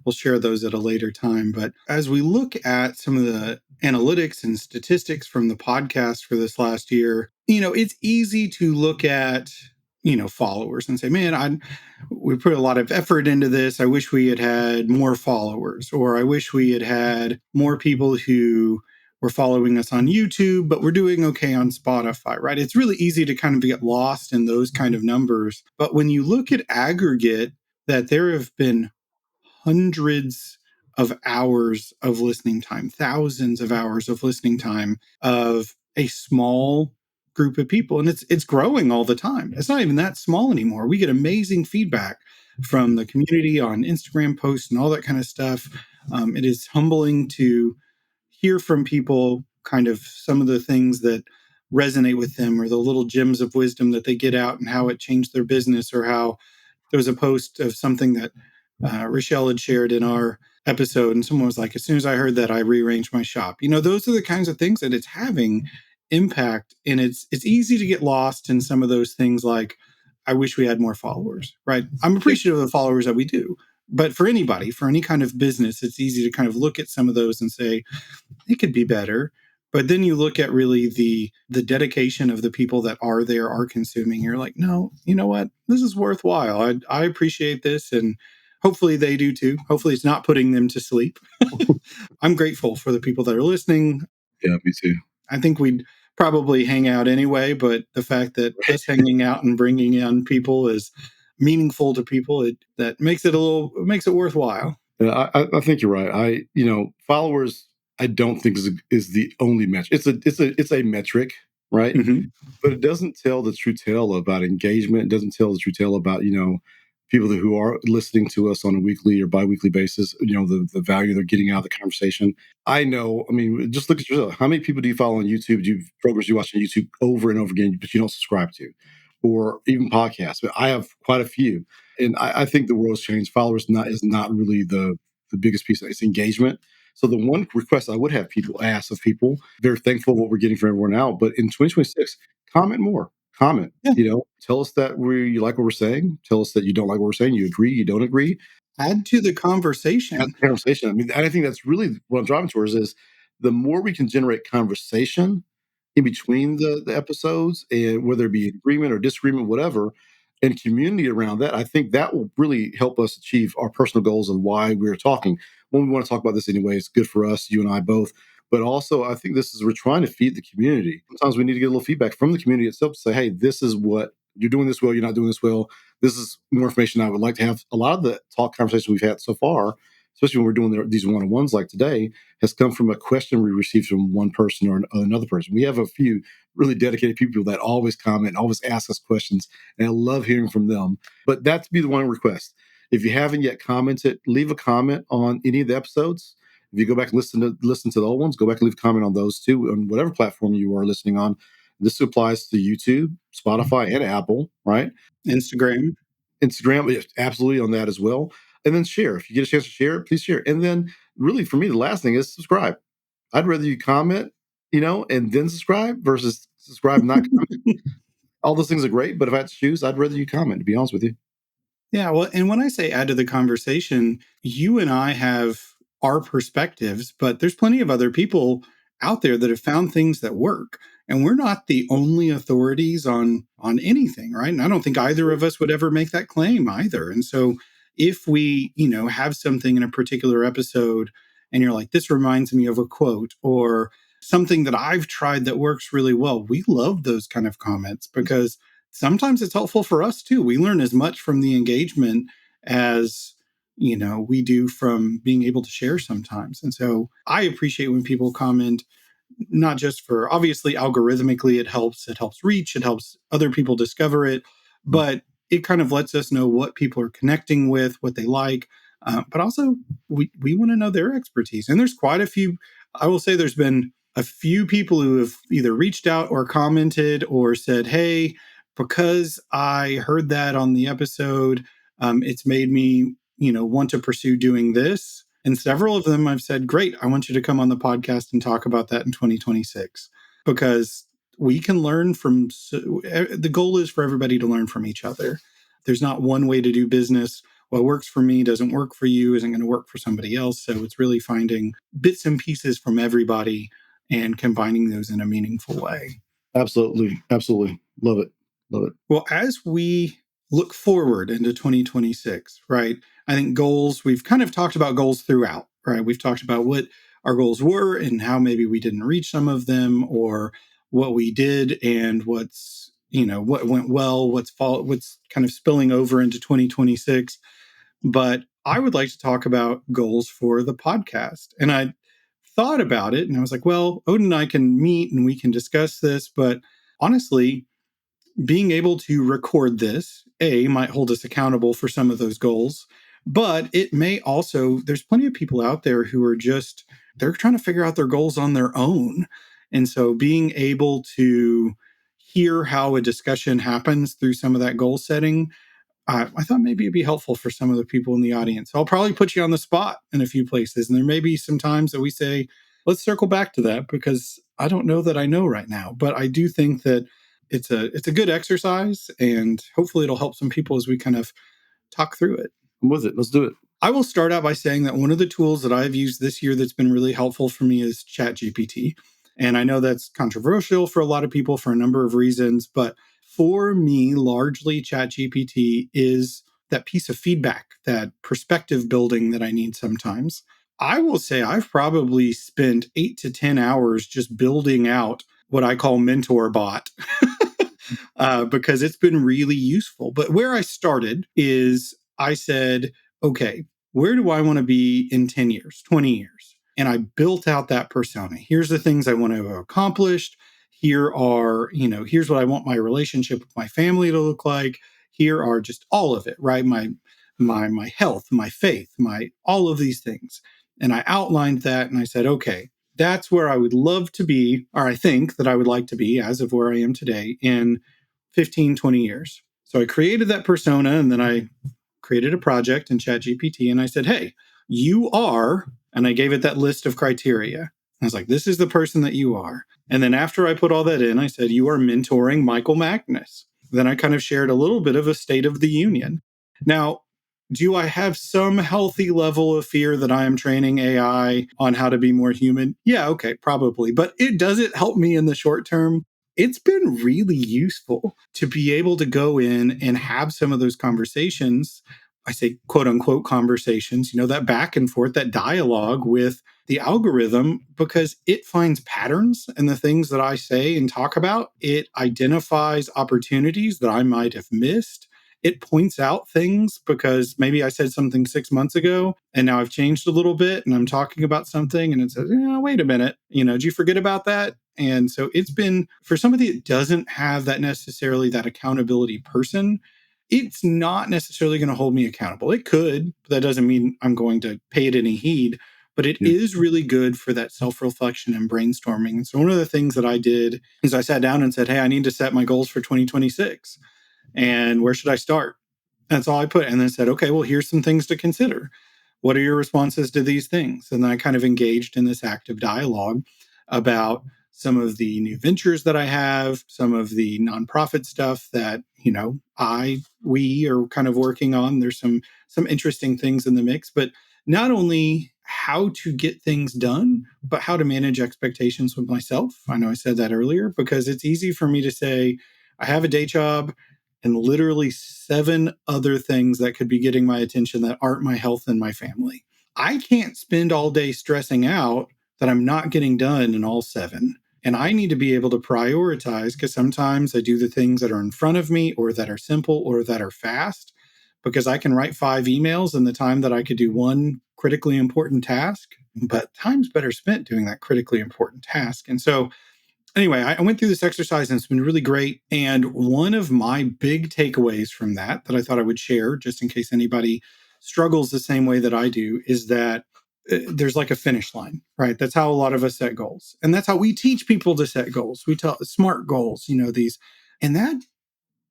we'll share those at a later time. But as we look at some of the analytics and statistics from the podcast for this last year, it's easy to look at, followers and say, man, we put a lot of effort into this. I wish we had had more followers, or I wish we had more people who were following us on YouTube, but we're doing okay on Spotify, right? It's really easy to kind of get lost in those kind of numbers. But when you look at aggregate, that there have been hundreds of hours of listening time, thousands of hours of listening time of a small group of people. And it's growing all the time. It's not even that small anymore. We get amazing feedback from the community on Instagram posts and all that kind of stuff. It is humbling to hear from people kind of some of the things that resonate with them, or the little gems of wisdom that they get out and how it changed their business, or how there was a post of something that Rochelle had shared in our episode, and someone was like, as soon as I heard that, I rearranged my shop. Those are the kinds of things that it's having impact. And it's easy to get lost in some of those things, like, I wish we had more followers, right? I'm appreciative of the followers that we do. But for anybody, for any kind of business, it's easy to kind of look at some of those and say, it could be better. But then you look at really the dedication of the people that are consuming. You're like, no, you know what? This is worthwhile. I appreciate this. And hopefully they do too. Hopefully it's not putting them to sleep. I'm grateful for the people that are listening. Yeah, me too. I think we'd probably hang out anyway, but the fact that us hanging out and bringing in people is meaningful to people, that makes it worthwhile. Yeah, I think you're right. Followers, I don't think is the only metric. It's a metric, right? Mm-hmm. But it doesn't tell the true tale about engagement. It doesn't tell the true tale about people who are listening to us on a weekly or biweekly basis. The value they're getting out of the conversation. I know. I mean, just look at yourself. How many people do you follow on YouTube? Programs you watch on YouTube over and over again, but you don't subscribe to, or even podcasts? But I have quite a few. And I think the world's changed. Followers is not really the biggest piece. It's engagement. So the one request I would have people ask of people, they're thankful what we're getting from everyone now. But in 2026, comment more. Comment. Yeah. Tell us that you like what we're saying. Tell us that you don't like what we're saying. You agree. You don't agree. Add to the conversation. I mean, I think that's really what I'm driving towards is the more we can generate conversation in between the episodes, and whether it be agreement or disagreement, whatever, and community around that, I think that will really help us achieve our personal goals and why we're talking. When we want to talk about this anyway, it's good for us, you and I both. But also, I think this is, we're trying to feed the community. Sometimes we need to get a little feedback from the community itself to say, hey, this is what you're doing this well, you're not doing this well. This is more information I would like to have. A lot of the talk conversations we've had so far, especially when we're doing these one-on-ones like today, has come from a question we received from one person or another person. We have a few really dedicated people that always comment, always ask us questions, and I love hearing from them. But that's be the one request. If you haven't yet commented, leave a comment on any of the episodes. If you go back and listen to the old ones, go back and leave a comment on those too, on whatever platform you are listening on. This applies to YouTube, Spotify, and Apple, right? Instagram, yes, absolutely on that as well. And then share. If you get a chance to share it, please share. And then really for me, the last thing is subscribe. I'd rather you comment, and then subscribe versus subscribe and not comment. All those things are great, but if I had to choose, I'd rather you comment, to be honest with you. Yeah, well, and when I say add to the conversation, you and I have our perspectives, but there's plenty of other people out there that have found things that work. And we're not the only authorities on anything, right? And I don't think either of us would ever make that claim either. And so if we, have something in a particular episode and you're like, this reminds me of a quote or something that I've tried that works really well, we love those kind of comments because sometimes it's helpful for us too. We learn as much from the engagement as we do from being able to share sometimes. And so I appreciate when people comment, not just for obviously algorithmically it helps reach, it helps other people discover it, but it kind of lets us know what people are connecting with, what they like. But also we want to know their expertise. And there's quite a few, I will say there's been a few people who have either reached out or commented or said, hey, because I heard that on the episode, it's made me, want to pursue doing this. And several of them I've said, great, I want you to come on the podcast and talk about that in 2026 because we can learn from, the goal is for everybody to learn from each other. There's not one way to do business. What works for me doesn't work for you, isn't going to work for somebody else. So it's really finding bits and pieces from everybody and combining those in a meaningful way. Absolutely. Absolutely. Love it. Love it. Well, as we look forward into 2026, right? I think goals, we've kind of talked about goals throughout, right? We've talked about what our goals were and how maybe we didn't reach some of them or what we did and what's, what went well, what's kind of spilling over into 2026. But I would like to talk about goals for the podcast. And I thought about it and I was like, well, Odin and I can meet and we can discuss this. But honestly, being able to record this, might hold us accountable for some of those goals, but it may also, there's plenty of people out there who are just, they're trying to figure out their goals on their own. And so being able to hear how a discussion happens through some of that goal setting, I thought maybe it'd be helpful for some of the people in the audience. So I'll probably put you on the spot in a few places. And there may be some times that we say, let's circle back to that because I don't know that I know right now. But I do think that it's a good exercise and hopefully it'll help some people as we kind of talk through it. I'm with it. Let's do it. I will start out by saying that one of the tools that I've used this year that's been really helpful for me is ChatGPT. And I know that's controversial for a lot of people for a number of reasons, but for me, largely ChatGPT is that piece of feedback, that perspective building that I need sometimes. I will say I've probably spent 8 to 10 hours just building out what I call Mentor Bot because it's been really useful. But where I started is I said, okay, where do I want to be in 10 years, 20 years? And I built out that persona. Here's the things I want to have accomplished. Here are, here's what I want my relationship with my family to look like. Here are just all of it, right? My health, my faith, my all of these things. And I outlined that and I said, okay, that's where I would love to be, or I think that I would like to be as of where I am today in 15, 20 years. So I created that persona and then I created a project in ChatGPT and I said, hey, you are, and I gave it that list of criteria. I was like, this is the person that you are. And then after I put all that in, I said, you are mentoring Michael Magnus. Then I kind of shared a little bit of a state of the union. Now, Do I have some healthy level of fear that I am training AI on how to be more human? Yeah, okay, probably. But does it help me in the short term? It's been really useful to be able to go in and have some of those conversations. I say quote unquote conversations, that back and forth, that dialogue with the algorithm, because it finds patterns in the things that I say and talk about. It identifies opportunities that I might have missed. It points out things because maybe I said something 6 months ago and now I've changed a little bit and I'm talking about something and it says, wait a minute, did you forget about that? And so it's been for somebody that doesn't have that necessarily that accountability person, it's not necessarily going to hold me accountable. It could, but that doesn't mean I'm going to pay it any heed. But it Yeah. is really good for that self-reflection and brainstorming. And so one of the things that I did is I sat down and said, hey, I need to set my goals for 2026. And where should I start? That's all I put. And then said, okay, well, here's some things to consider. What are your responses to these things? And then I kind of engaged in this active dialogue about some of the new ventures that I have, some of the nonprofit stuff that, we are kind of working on. There's some interesting things in the mix, but not only how to get things done, but how to manage expectations with myself. I know I said that earlier because it's easy for me to say, I have a day job and literally 7 other things that could be getting my attention that aren't my health and my family. I can't spend all day stressing out that I'm not getting done in all 7. And I need to be able to prioritize because sometimes I do the things that are in front of me or that are simple or that are fast because I can write 5 emails in the time that I could do one critically important task. But time's better spent doing that critically important task. And so anyway, I went through this exercise and it's been really great. And one of my big takeaways from that I thought I would share, just in case anybody struggles the same way that I do, is that there's like a finish line, right? That's how a lot of us set goals. And that's how we teach people to set goals. We tell smart goals, these. And that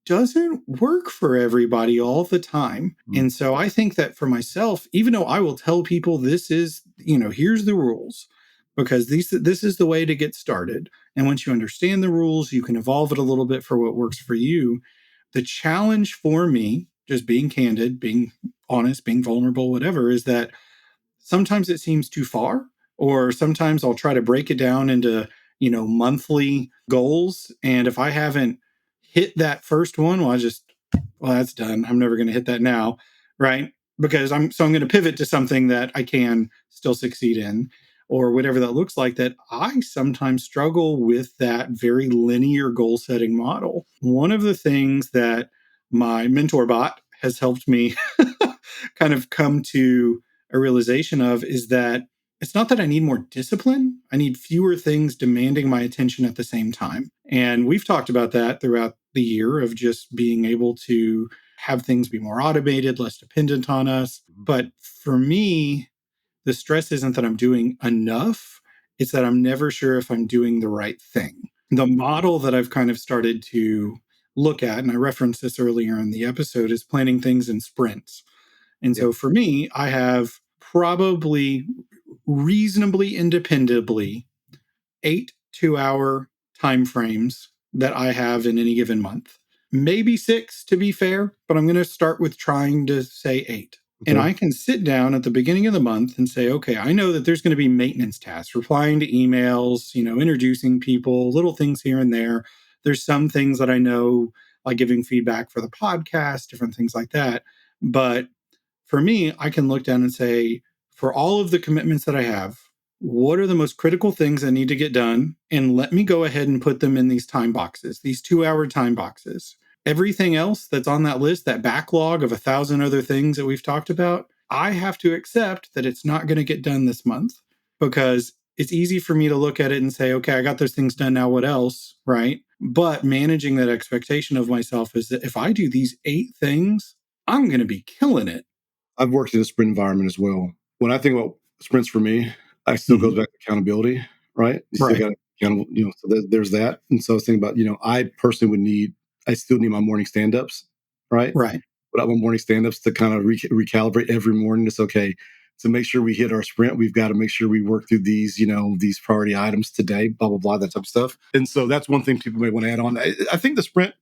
doesn't work for everybody all the time. And so I think that for myself, even though I will tell people this is, here's the rules, because this is the way to get started. And once you understand the rules, you can evolve it a little bit for what works for you. The challenge for me, just being candid, being honest, being vulnerable, whatever, is that sometimes it seems too far, or sometimes I'll try to break it down into, monthly goals. And if I haven't hit that first one, well, that's done. I'm never going to hit that now. Right. Because I'm going to pivot to something that I can still succeed in or whatever that looks like. That I sometimes struggle with that very linear goal setting model. One of the things that my mentor bot has helped me kind of come to a realization of is that it's not that I need more discipline. I need fewer things demanding my attention at the same time. And we've talked about that throughout the year of just being able to have things be more automated, less dependent on us. But for me, the stress isn't that I'm doing enough, it's that I'm never sure if I'm doing the right thing. The model that I've kind of started to look at, and I referenced this earlier in the episode, is planning things in sprints. And so for me, I have probably reasonably independently 8 2-hour time frames that I have in any given month. Maybe 6 to be fair, but I'm going to start with trying to say 8. And I can sit down at the beginning of the month and say, okay, I know that there's going to be maintenance tasks, replying to emails, introducing people, little things here and there. There's some things that I know, like giving feedback for the podcast, different things like that. But for me, I can look down and say, for all of the commitments that I have, what are the most critical things that need to get done? And let me go ahead and put them in these time boxes, these 2-hour time boxes. Everything else that's on that list, that backlog of 1,000 other things that we've talked about, I have to accept that it's not going to get done this month because it's easy for me to look at it and say, okay, I got those things done. Now what else? Right. But managing that expectation of myself is that if I do these 8 things, I'm going to be killing it. I've worked in a sprint environment as well. When I think about sprints for me, I still goes back to accountability, right? You still got accountable, so there's that. And so I was thinking about, I personally I still need my morning stand-ups, right? Right. But I want morning stand-ups to kind of recalibrate every morning. It's okay. To make sure we hit our sprint, we've got to make sure we work through these, these priority items today, blah, blah, blah, that type of stuff. And so that's one thing people may want to add on. I think the sprint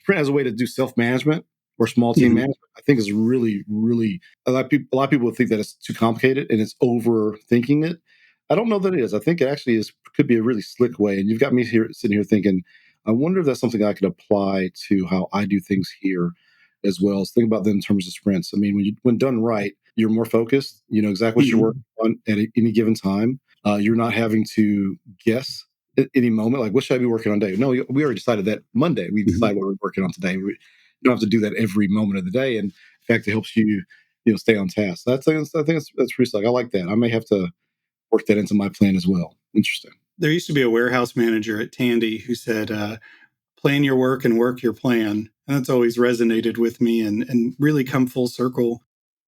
has a way to do self-management or small team Mhm. management, I think is really, really a lot of people think that it's too complicated and it's overthinking it. I don't know that it is. I think it actually is could be a really slick way. And you've got me here sitting here thinking, I wonder if that's something I could apply to how I do things here as well. As think about that in terms of sprints. I mean, when done right, you're more focused. You know exactly what you're Mhm. working on at any given time. You're not having to guess at any moment, like, what should I be working on today? No, we already decided that Monday. We Mhm. decide what we're working on today. We don't have to do that every moment of the day. And in fact, it helps you stay on task. I think that's pretty slick. I like that. I may have to work that into my plan as well. Interesting. There used to be a warehouse manager at Tandy who said, plan your work and work your plan. And that's always resonated with me and really come full circle.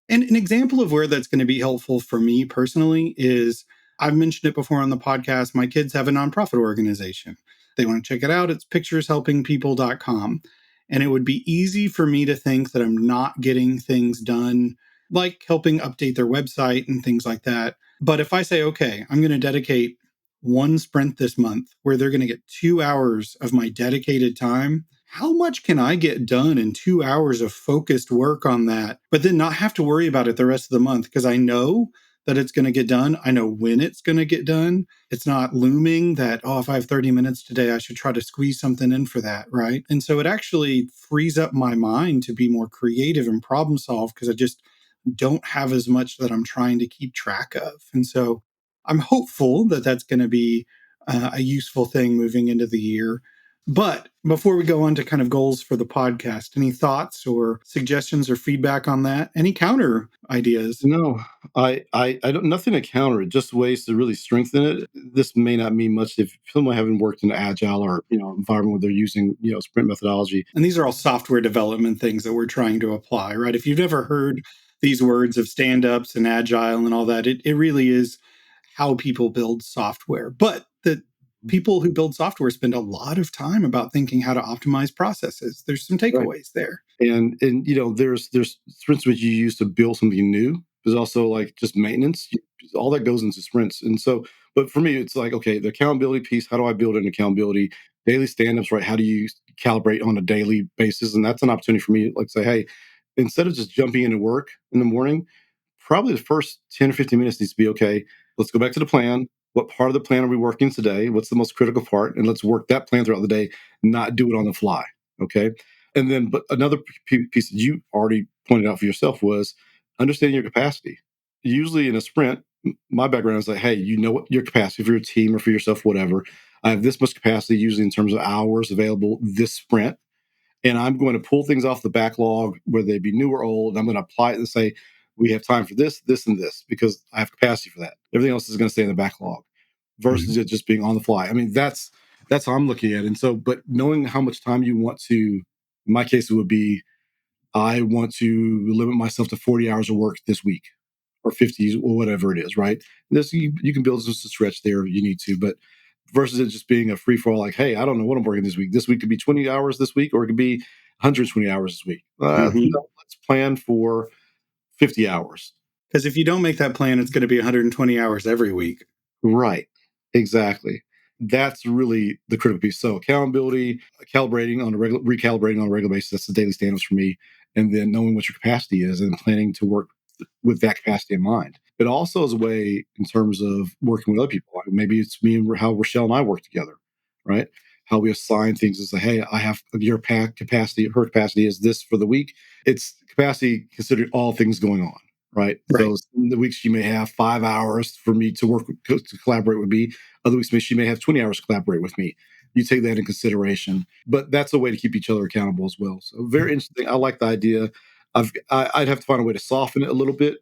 And an example of where that's going to be helpful for me personally is I've mentioned it before on the podcast. My kids have a nonprofit organization. They want to check it out. It's pictureshelpingpeople.com. And it would be easy for me to think that I'm not getting things done, like helping update their website and things like that. But if I say, okay, I'm going to dedicate one sprint this month where they're going to get 2 hours of my dedicated time, how much can I get done in 2 hours of focused work on that, but then not have to worry about it the rest of the month because I know that it's going to get done. I know when it's going to get done. It's not looming that, oh, if I have 30 minutes today, I should try to squeeze something in for that. Right. And so it actually frees up my mind to be more creative and problem solve because I just don't have as much that I'm trying to keep track of. And so I'm hopeful that that's going to be a useful thing moving into the year. But before we go on to kind of goals for the podcast, any thoughts or suggestions or feedback on that? Any counter ideas? No, I don't nothing to counter it, just ways to really strengthen it. This may not mean much if someone haven't worked in an agile or environment where they're using sprint methodology. And these are all software development things that we're trying to apply, right? If you've never heard these words of stand ups and agile and all that, it really is how people build software. But the people who build software spend a lot of time about thinking how to optimize processes. There's some Right. takeaways there. And there's sprints which you use to build something new. There's also like just maintenance. All that goes into sprints. And so, but for me, it's like, okay, the accountability piece. How do I build an accountability? Daily stand-ups, right? How do you calibrate on a daily basis? And that's an opportunity for me, like say, hey, instead of just jumping into work in the morning, probably the first 10 or 15 minutes needs to be okay. Let's go back to the plan. What part of the plan are we working today? What's the most critical part? And let's work that plan throughout the day, not do it on the fly. Okay. And then, but another piece that you already pointed out for yourself was understanding your capacity. Usually in a sprint, my background is like, hey, you know what your capacity for your team or for yourself, whatever. I have this much capacity, usually in terms of hours available this sprint. And I'm going to pull things off the backlog, whether they be new or old. I'm going to apply it and say, we have time for this, this, and this, because I have capacity for that. Everything else is going to stay in the backlog versus Mhm. it just being on the fly. I mean, that's how I'm looking at it. And so, but knowing how much time you want to, in my case, it would be I want to limit myself to 40 hours of work this week or 50 or whatever it is, right? This you can build just a stretch there if you need to, but versus it just being a free for all, like, hey, I don't know what I'm working this week. This week could be 20 hours this week, or it could be 120 hours this week. Mhm. No, let's plan for 50 hours. Because if you don't make that plan, it's going to be 120 hours every week. Right. Exactly. That's really the critical piece. So accountability, recalibrating on a regular basis. That's the daily standards for me. And then knowing what your capacity is and planning to work with that capacity in mind. It also is a way in terms of working with other people. Like maybe it's me and how Rochelle and I work together, right? How we assign things and say, hey, I have your capacity, her capacity is this for the week. It's capacity considering all things going on, right? Right. So in the weeks she may have 5 hours for me to work to collaborate with me. Other weeks she may have 20 hours to collaborate with me. You take that in consideration, but that's a way to keep each other accountable as well. So very interesting. I like the idea. I'd have to find a way to soften it a little bit.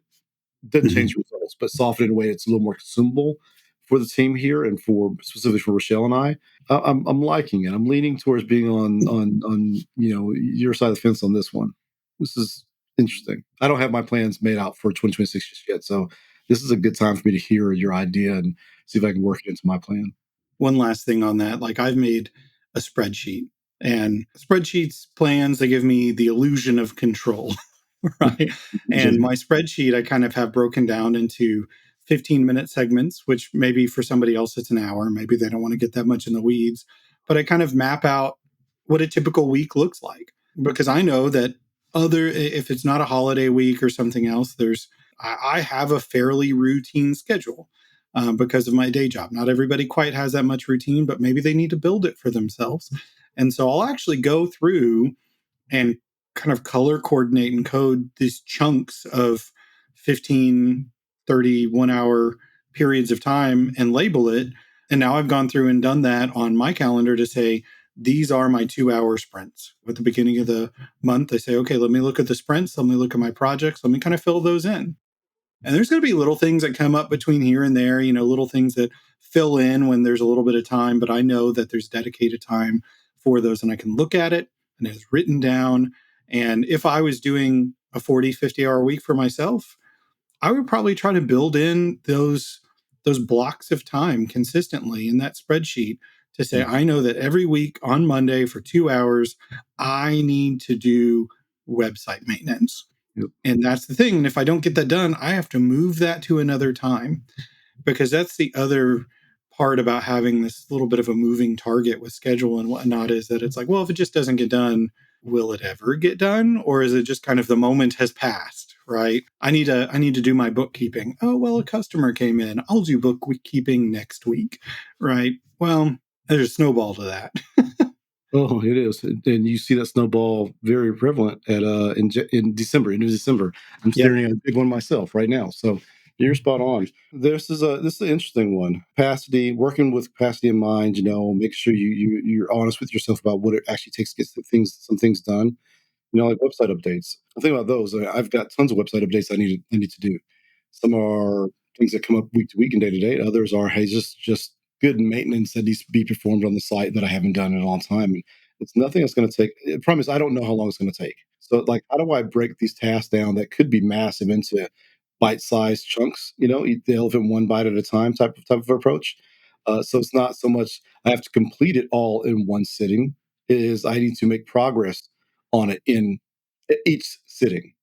Doesn't change Mhm. the results, but soften it in a way that's a little more consumable for the team here and for specifically for Rochelle and I. I'm liking it. I'm leaning towards being on your side of the fence on this one. This is interesting. I don't have my plans made out for 2026 just yet, so this is a good time for me to hear your idea and see if I can work it into my plan. One last thing on that, like I've made a spreadsheet and spreadsheets plans, they give me the illusion of control. Right. And my spreadsheet I kind of have broken down into 15-minute segments, which maybe for somebody else it's an hour, maybe they don't want to get that much in the weeds, but I kind of map out what a typical week looks like because I know that if it's not a holiday week or something else, I have a fairly routine schedule because of my day job. Not everybody quite has that much routine, but maybe they need to build it for themselves. And so I'll actually go through and kind of color coordinate and code these chunks of 15, 30, 1 hour periods of time and label it. And now I've gone through and done that on my calendar to say, these are my 2 hour sprints. At the beginning of the month, I say, okay, let me look at the sprints. Let me look at my projects. Let me kind of fill those in. And there's going to be little things that come up between here and there, little things that fill in when there's a little bit of time, but I know that there's dedicated time for those and I can look at it and it's written down. And if I was doing a 40, 50 hour week for myself, I would probably try to build in those blocks of time consistently in that spreadsheet to say, I know that every week on Monday for 2 hours, I need to do website maintenance. Yep. And that's the thing. And if I don't get that done, I have to move that to another time because that's the other part about having this little bit of a moving target with schedule and whatnot is that it's like, well, if it just doesn't get done, will it ever get done? Or is it just kind of the moment has passed, right? I need to do my bookkeeping. Oh, well, a customer came in. I'll do bookkeeping next week, right? Well, there's a snowball to that. Oh, it is, and you see that snowball very prevalent at in December. Into December, I'm Yep. staring at a big one myself right now. So you're spot on. This is an interesting one. Capacity, working with capacity in mind. Make sure you're honest with yourself about what it actually takes to get some things done. Like website updates. I think about those. I've got tons of website updates I need to do. Some are things that come up week to week and day to day. Others are, hey, just good maintenance that needs to be performed on the site that I haven't done in a long time. And it's nothing that's going to take. I promise, I don't know how long it's going to take. So, like, how do I break these tasks down that could be massive into bite-sized chunks? Eat the elephant one bite at a time type of approach. So it's not so much I have to complete it all in one sitting. It is I need to make progress on it in each sitting.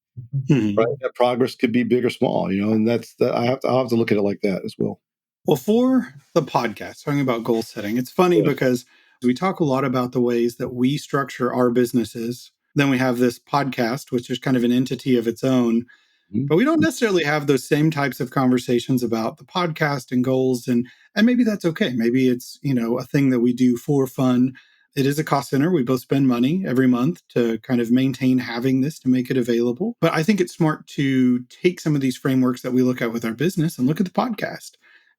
Right, Mhm. that progress could be big or small, and I'll have to look at it like that as well. Well, for the podcast, talking about goal setting, it's funny Yeah. because we talk a lot about the ways that we structure our businesses. Then we have this podcast, which is kind of an entity of its own. Mhm. But we don't necessarily have those same types of conversations about the podcast and goals. And maybe that's okay. Maybe it's, a thing that we do for fun. It is a cost center. We both spend money every month to kind of maintain having this to make it available. But I think it's smart to take some of these frameworks that we look at with our business and look at the podcast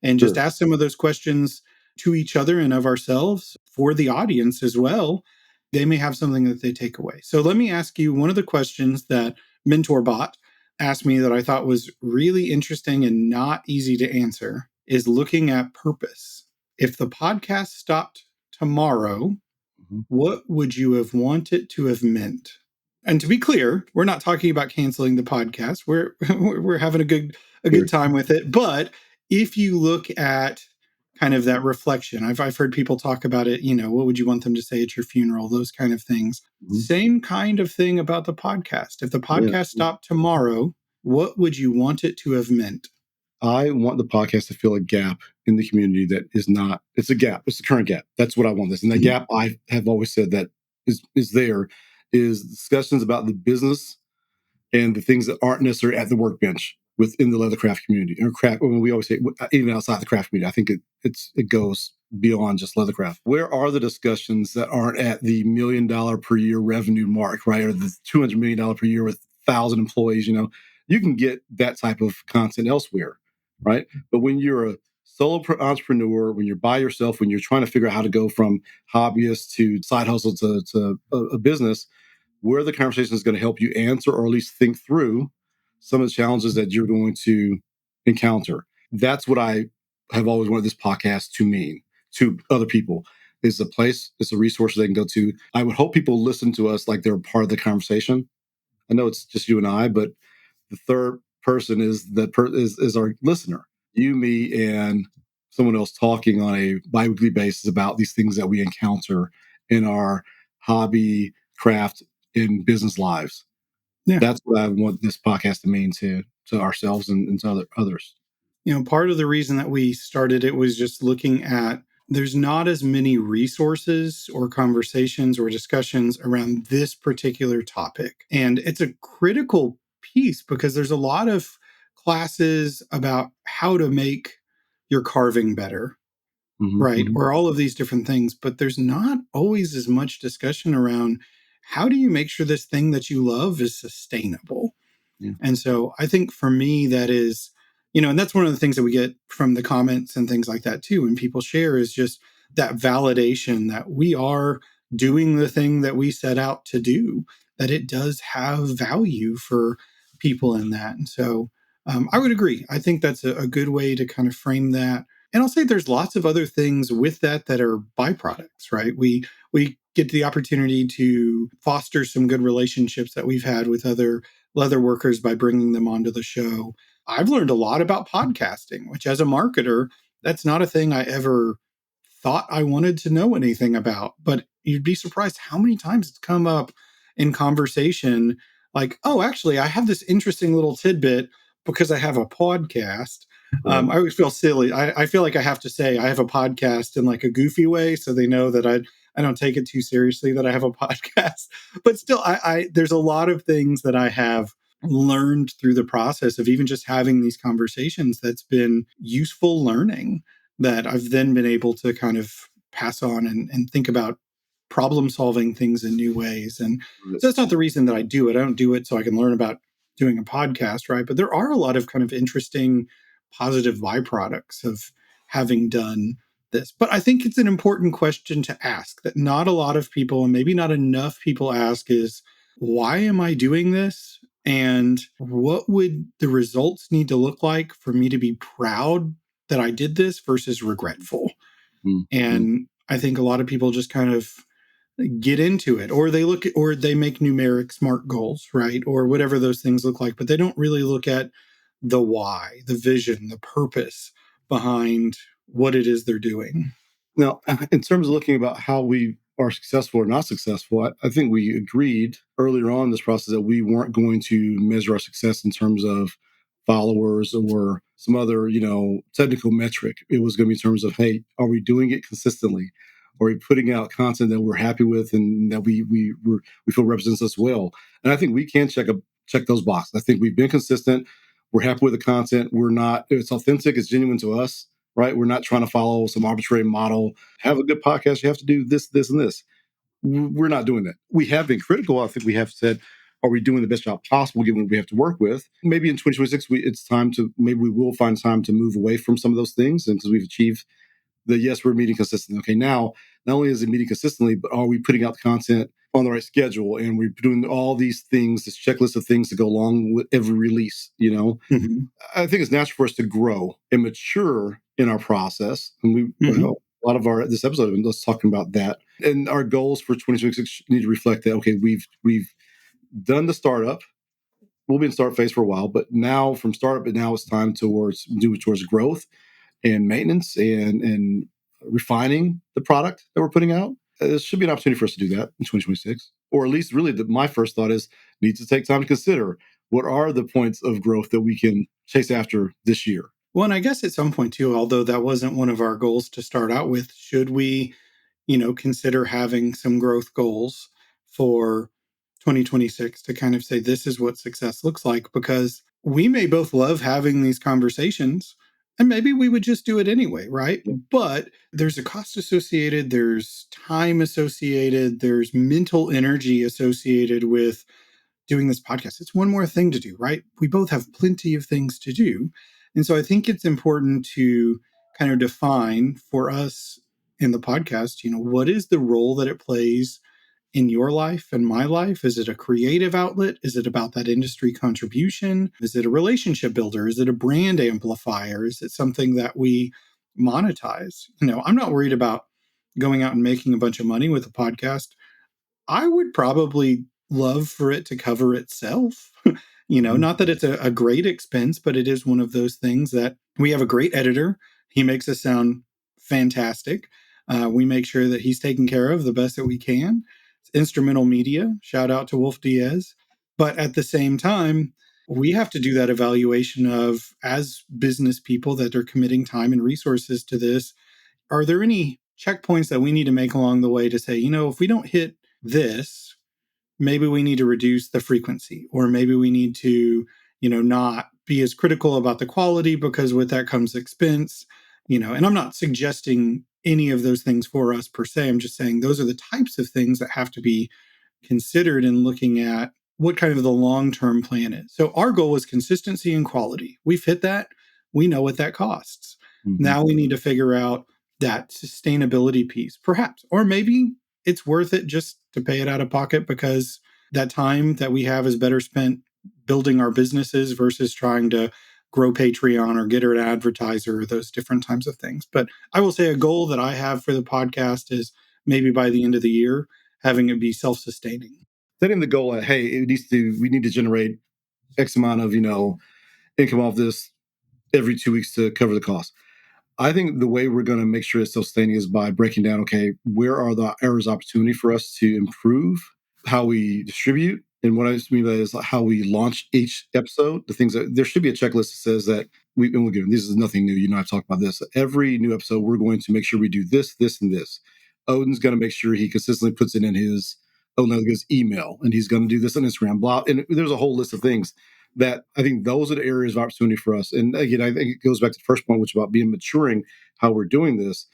and just Sure. ask some of those questions to each other and of ourselves for the audience as well. They may have something that they take away. So let me ask you one of the questions that MentorBot asked me that I thought was really interesting and not easy to answer is looking at purpose. If the podcast stopped tomorrow, Mhm. what would you have wanted to have meant? And to be clear, we're not talking about canceling the podcast. We're we're having a Sure. good time with it. But if you look at kind of that reflection, I've heard people talk about it. What would you want them to say at your funeral? Those kind of things. Mhm. Same kind of thing about the podcast. If the Yeah. podcast stopped tomorrow, what would you want it to have meant? I want the podcast to fill a gap in the community that is not. It's a gap. It's the current gap. That's what I want. This and that Mhm. gap I have always said that is there is discussions about the business and the things that aren't necessarily at the workbench within the leathercraft community or craft. When we always say even outside the craft community, I think it goes beyond just leathercraft. Where are the discussions that aren't at the $1 million per year revenue mark, right, or the $200 million per year with 1,000 employees? You can get that type of content elsewhere, right? But when you're a solo entrepreneur, when you're by yourself, when you're trying to figure out how to go from hobbyist to side hustle to a business, where the conversation is going to help you answer or at least think through some of the challenges that you're going to encounter. That's what I have always wanted this podcast to mean to other people. It's a place, it's a resource they can go to. I would hope people listen to us like they're part of the conversation. I know it's just you and I, but the third person is our listener. You, me, and someone else talking on a biweekly basis about these things that we encounter in our hobby, craft, in business lives. Yeah. That's what I want this podcast to mean to ourselves and to others. Part of the reason that we started it was just looking at there's not as many resources or conversations or discussions around this particular topic. And it's a critical piece because there's a lot of classes about how to make your carving better, right? Hmm. Or all of these different things, but there's not always as much discussion around how do you make sure this thing that you love is sustainable? Yeah. And so I think for me, that is, and that's one of the things that we get from the comments and things like that too. And people share is just that validation that we are doing the thing that we set out to do, that it does have value for people in that. And so I would agree. I think that's a good way to kind of frame that. And I'll say there's lots of other things with that are byproducts, right? We get the opportunity to foster some good relationships that we've had with other leather workers by bringing them onto the show. I've learned a lot about podcasting, which as a marketer, that's not a thing I ever thought I wanted to know anything about. But you'd be surprised how many times it's come up in conversation like, oh, actually, I have this interesting little tidbit because I have a podcast. Right. I always feel silly. I feel like I have to say I have a podcast in like a goofy way so they know that I don't take it too seriously that I have a podcast. But still, I there's a lot of things that I have learned through the process of even just having these conversations that's been useful learning that I've then been able to kind of pass on and think about problem solving things in new ways. And so that's not the reason that I do it. I don't do it so I can learn about doing a podcast, right? But there are a lot of kind of interesting positive byproducts of having done this. But I think it's an important question to ask that not a lot of people, and maybe not enough people ask is, why am I doing this? And what would the results need to look like for me to be proud that I did this versus regretful? Mm-hmm. And I think a lot of people just kind of get into it, or they look at, or they make numeric smart goals, right? Or whatever those things look like, but they don't really look at the why, the vision, the purpose behind what it is they're doing. Now, in terms of looking about how we are successful or not successful, I think we agreed earlier on in this process that we weren't going to measure our success in terms of followers or some other, technical metric. It was going to be in terms of, hey, are we doing it consistently? Are we putting out content that we're happy with and that we feel represents us well? And I think we can check those boxes. I think we've been consistent. We're happy with the content. It's authentic. It's genuine to us, right? We're not trying to follow some arbitrary model. Have a good podcast. You have to do this, this, and this. We're not doing that. We have been critical. I think we have said, are we doing the best job possible given what we have to work with? Maybe in 2026, it's time to, maybe we will find time to move away from some of those things. And because we've achieved yes, we're meeting consistently. Okay, now, not only is it meeting consistently, but are we putting out content on the right schedule? And we're doing all these things, this checklist of things to go along with every release, Mm-hmm. I think it's natural for us to grow and mature in our process. And Mm-hmm. a lot of this episode, let's talking about that. And our goals for 2026 need to reflect that. Okay, we've done the startup. We'll be in start phase for a while, but now from startup, but now it's time towards growth and maintenance and refining the product that we're putting out. There should be an opportunity for us to do that in 2026, or at least really my first thought is need to take time to consider what are the points of growth that we can chase after this year. Well, and I guess at some point too, although that wasn't one of our goals to start out with, should we, consider having some growth goals for 2026 to kind of say this is what success looks like? Because we may both love having these conversations and maybe we would just do it anyway, right? But there's a cost associated, there's time associated, there's mental energy associated with doing this podcast. It's one more thing to do, right? We both have plenty of things to do. And so I think it's important to kind of define for us in the podcast, what is the role that it plays in your life and my life? Is it a creative outlet? Is it about that industry contribution? Is it a relationship builder? Is it a brand amplifier? Is it something that we monetize? I'm not worried about going out and making a bunch of money with a podcast. I would probably love for it to cover itself. Mhm. Not that it's a great expense, but it is one of those things that we have a great editor. He makes us sound fantastic. We make sure that he's taken care of the best that we can. It's instrumental media. Shout out to Wolf Diaz. But at the same time, we have to do that evaluation of, as business people that are committing time and resources to this, are there any checkpoints that we need to make along the way to say, if we don't hit this, maybe we need to reduce the frequency, or maybe we need to, not be as critical about the quality because with that comes expense, and I'm not suggesting any of those things for us per se. I'm just saying those are the types of things that have to be considered in looking at what kind of the long-term plan is. So our goal is consistency and quality. We've hit that. We know what that costs. Mm-hmm. Now we need to figure out that sustainability piece, perhaps, or maybe it's worth it just to pay it out of pocket because that time that we have is better spent building our businesses versus trying to grow Patreon or get an advertiser or those different types of things. But I will say a goal that I have for the podcast is maybe by the end of the year, having it be self-sustaining. Setting the goal at, hey, we need to generate X amount of, income off this every 2 weeks to cover the cost. I think the way we're going to make sure it's self-sustaining is by breaking down, okay, where are the areas of opportunity for us to improve how we distribute? And what I mean by that is how we launch each episode. The things that there should be a checklist that says that this is nothing new. I've talked about this. Every new episode, we're going to make sure we do this, this, and this. Odin's going to make sure he consistently puts it in his email, and he's going to do this on Instagram, blah. And there's a whole list of things that I think those are the areas of opportunity for us. And again, I think it goes back to the first point, which is about maturing how we're doing this.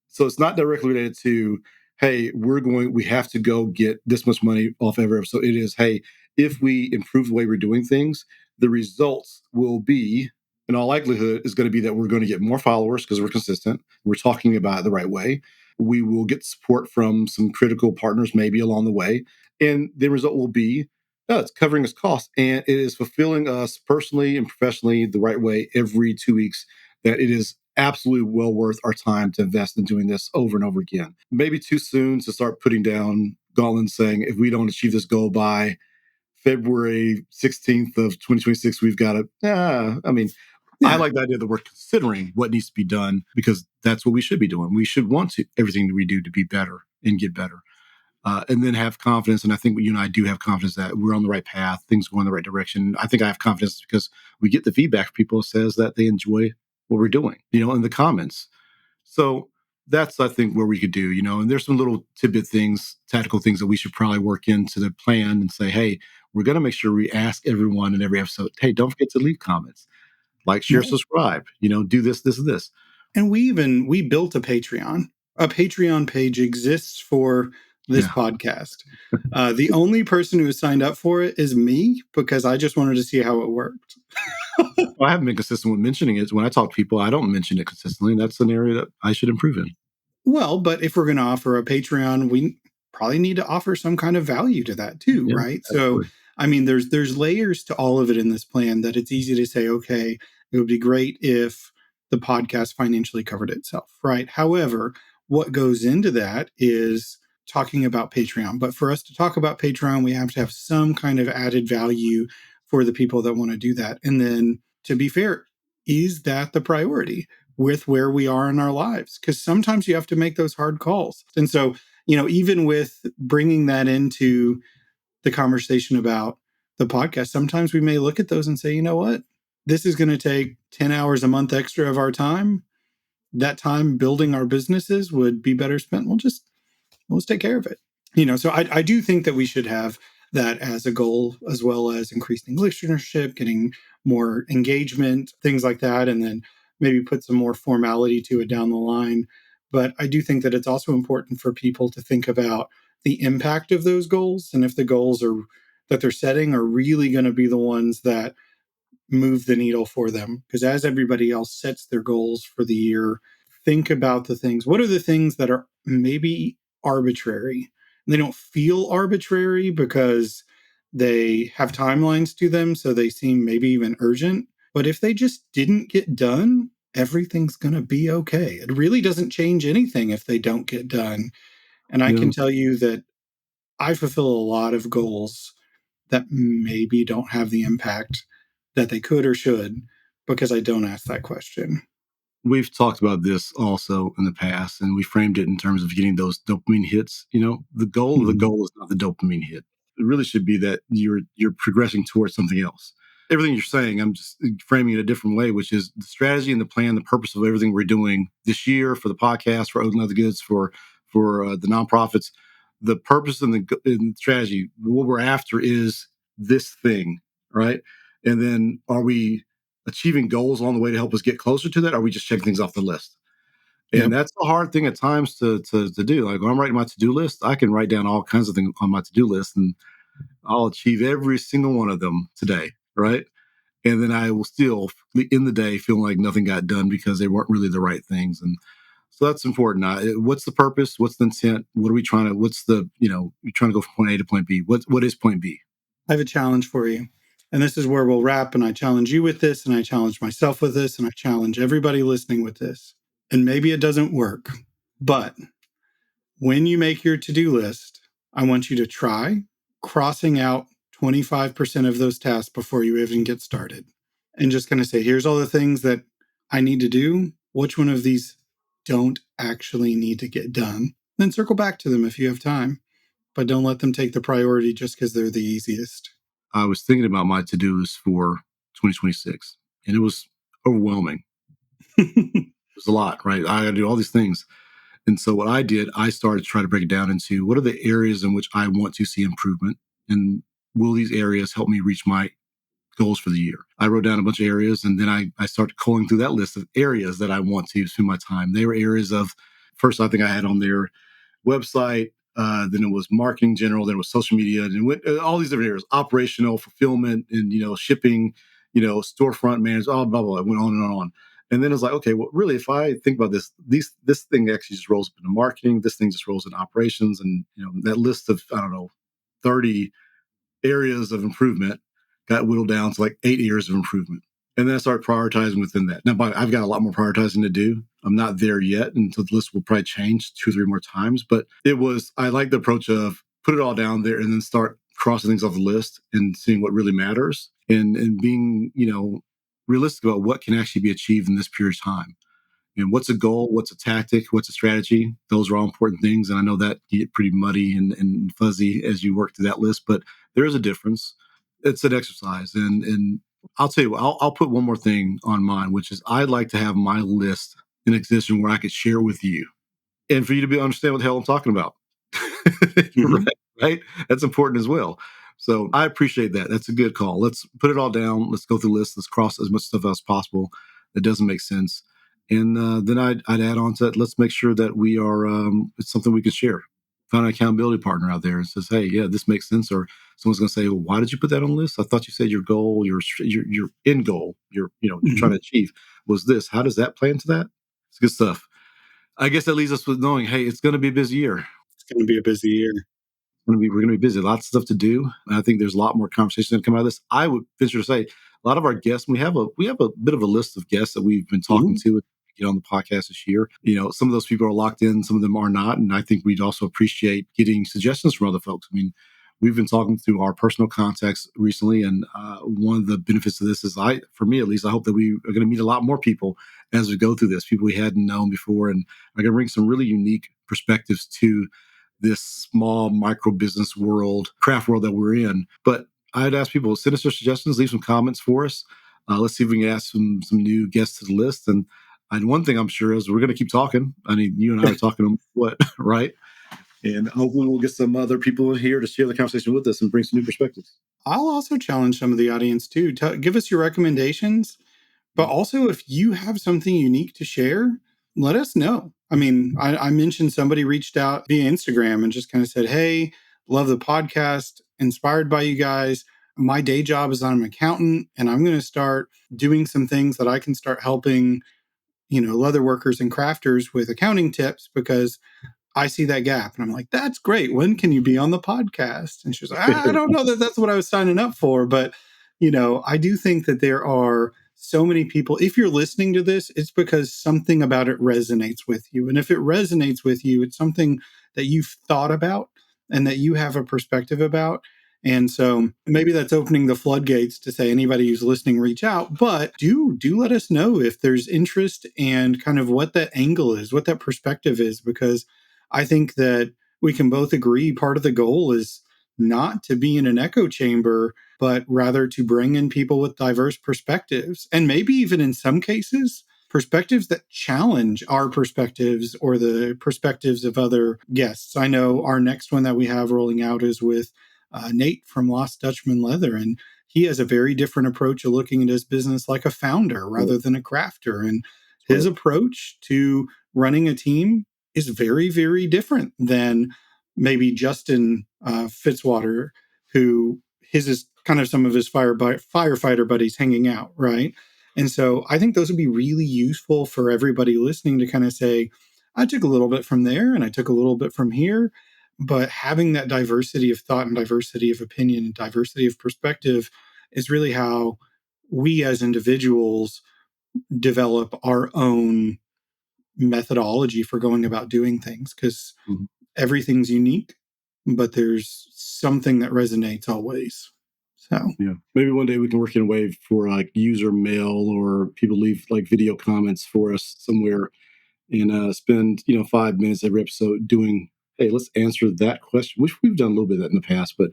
So it's not directly related to, hey, we have to go get this much money off every episode. It is, hey, if we improve the way we're doing things, the results will be, in all likelihood, is going to be that we're going to get more followers because we're consistent. We're talking about it the right way. We will get support from some critical partners maybe along the way. And the result will be, it's covering its costs, and it is fulfilling us personally and professionally the right way every 2 weeks, that it is absolutely well worth our time to invest in doing this over and over again. Maybe too soon to start putting down gauntlets saying, if we don't achieve this goal by February 16th of 2026, we've got to, I like the idea that we're considering what needs to be done because that's what we should be doing. We should want everything that we do to be better and get better. And then have confidence. And I think you and I do have confidence that we're on the right path, things go in the right direction. I think I have confidence because we get the feedback from people who says that they enjoy what we're doing, in the comments. So that's, I think, where we could do, and there's some little tidbit things, tactical things that we should probably work into the plan and say, hey, we're going to make sure we ask everyone in every episode, hey, don't forget to leave comments, like, share, subscribe, do this, this, and this. And we built a Patreon. A Patreon page exists for this podcast. The only person who has signed up for it is me because I just wanted to see how it worked. Well, I haven't been consistent with mentioning it. When I talk to people, I don't mention it consistently. And that's an area that I should improve in. Well, but if we're going to offer a Patreon, we probably need to offer some kind of value to that too, right? Absolutely. So, there's layers to all of it in this plan that it's easy to say, okay, it would be great if the podcast financially covered itself, right? However, what goes into that is talking about Patreon. But for us to talk about Patreon, we have to have some kind of added value for the people that want to do that. And then, to be fair, is that the priority with where we are in our lives? Because sometimes you have to make those hard calls. And so, even with bringing that into the conversation about the podcast, sometimes we may look at those and say, you know what? This is going to take 10 hours a month extra of our time. That time building our businesses would be better spent. Let's take care of it. So I do think that we should have that as a goal, as well as increasing listenership, getting more engagement, things like that, and then maybe put some more formality to it down the line. But I do think that it's also important for people to think about the impact of those goals, and if the goals that they're setting are really going to be the ones that move the needle for them. Because as everybody else sets their goals for the year, think about the things. What are the things that are maybe arbitrary? And they don't feel arbitrary because they have timelines to them, so they seem maybe even urgent. But if they just didn't get done, everything's going to be okay. It really doesn't change anything if they don't get done. And I can tell you that I fulfill a lot of goals that maybe don't have the impact that they could or should because I don't ask that question. We've talked about this also in the past, and we framed it in terms of getting those dopamine hits. The goal of the goal is not the dopamine hit. It really should be that you're progressing towards something else. everything you're saying, I'm just framing it a different way, which is the strategy and the plan, the purpose of everything we're doing this year for the podcast, for Odin and Other Goods, for the nonprofits. The purpose and the strategy, what we're after is this thing, right? And then are we achieving goals along the way to help us get closer to that? Or are we just checking things off the list? And Yep. that's a hard thing at times to do. Like when I'm writing my to-do list, I can write down all kinds of things on my to-do list and I'll achieve every single one of them today, right? And then I will still, in the day, feel like nothing got done because they weren't really the right things. And so that's important. What's the purpose? What's the intent? What are we trying to? What's the you're trying to go from point A to point B. What is point B? I have a challenge for you. And this is where we'll wrap. And I challenge you with this, and I challenge myself with this, and I challenge everybody listening with this. And maybe it doesn't work, but when you make your to-do list, I want you to try crossing out 25% of those tasks before you even get started. And just kind of say, here's all the things that I need to do. Which one of these don't actually need to get done? Then circle back to them if you have time, but don't let them take the priority just because they're the easiest. I was thinking about my to-do list for 2026, and it was overwhelming. It was a lot, right? I got to do all these things. And so what I did, I started to try to break it down into what are the areas in which I want to see improvement, and will these areas help me reach my goals for the year? I wrote down a bunch of areas, and then I started calling through that list of areas that I want to spend my time. They were areas of, first, I think I had on there website, then it was marketing general, then it was social media, and it went, all these different areas, operational, fulfillment, and shipping, storefront management, all blah blah. It went on and on. And then it's like, okay, well, really, if I think about this thing actually just rolls up into marketing. This thing just rolls in operations, and that list of, I don't know, 30 areas of improvement got whittled down to like 8 areas of improvement. And then I started prioritizing within that. Now, I've got a lot more prioritizing to do. I'm not there yet, and so the list will probably change 2 or 3 more times. But I like the approach of put it all down there and then start crossing things off the list and seeing what really matters, and being, realistic about what can actually be achieved in this period of time. And what's a goal? What's a tactic? What's a strategy? Those are all important things. And I know that can get pretty muddy and fuzzy as you work through that list, but there is a difference. It's an exercise. And I'll tell you what, I'll put one more thing on mine, which is I'd like to have my list in existence where I could share with you and for you to understand what the hell I'm talking about. Mhm. Right? That's important as well. So I appreciate that. That's a good call. Let's put it all down. Let's go through the list. Let's cross as much stuff as possible that doesn't make sense. And then I'd add on to that. Let's make sure that we are, it's something we can share. Find an accountability partner out there and says, hey, yeah, this makes sense. Or someone's going to say, well, why did you put that on the list? I thought you said your goal, your end goal, you're trying to Mhm. achieve was this. How does that play into that? It's good stuff. I guess that leaves us with knowing, hey, it's going to be a busy year. It's going to be a busy year. We're going to be busy. Lots of stuff to do. And I think there's a lot more conversation that come out of this. I would venture to say a lot of our guests. We have a bit of a list of guests that we've been talking Mhm. to get on the podcast this year. Some of those people are locked in, some of them are not, and I think we'd also appreciate getting suggestions from other folks. I mean, we've been talking through our personal contacts recently, and one of the benefits of this is, for me at least, I hope that we are going to meet a lot more people as we go through this. People we hadn't known before, and are going to bring some really unique perspectives to this small micro business world, craft world that we're in. But I'd ask people to send us their suggestions, leave some comments for us. Let's see if we can add some new guests to the list. And one thing I'm sure is we're going to keep talking. I mean, you and I are talking what, right? And hopefully we'll get some other people in here to share the conversation with us and bring some new perspectives. I'll also challenge some of the audience too. Give us your recommendations, but also if you have something unique to share, let us know. I mean, I mentioned somebody reached out via Instagram and just kind of said, hey, love the podcast, inspired by you guys. My day job is I'm an accountant, and I'm going to start doing some things that I can start helping, leather workers and crafters with accounting tips because I see that gap. And I'm like, that's great. When can you be on the podcast? And she was like, I don't know that that's what I was signing up for. But, I do think that there are so many people. If you're listening to this, it's because something about it resonates with you. And if it resonates with you, it's something that you've thought about and that you have a perspective about. And so maybe that's opening the floodgates to say anybody who's listening, reach out. But do let us know if there's interest and kind of what that angle is, what that perspective is, because I think that we can both agree part of the goal is not to be in an echo chamber, but rather to bring in people with diverse perspectives. And maybe even in some cases, perspectives that challenge our perspectives or the perspectives of other guests. I know our next one that we have rolling out is with Nate from Lost Dutchman Leather. And he has a very different approach of looking at his business like a founder rather than a crafter. And his approach to running a team is very, very different than maybe Justin Fitzwater, who his is kind of some of his firefighter buddies hanging out, right? And so I think those would be really useful for everybody listening to kind of say, I took a little bit from there and I took a little bit from here. But having that diversity of thought and diversity of opinion and diversity of perspective is really how we as individuals develop our own methodology for going about doing things, because everything's unique, but there's something that resonates always. So yeah, maybe one day we can work in a way for like user mail or people leave like video comments for us somewhere and spend 5 minutes every episode doing, hey, let's answer that question, which we've done a little bit of that in the past, but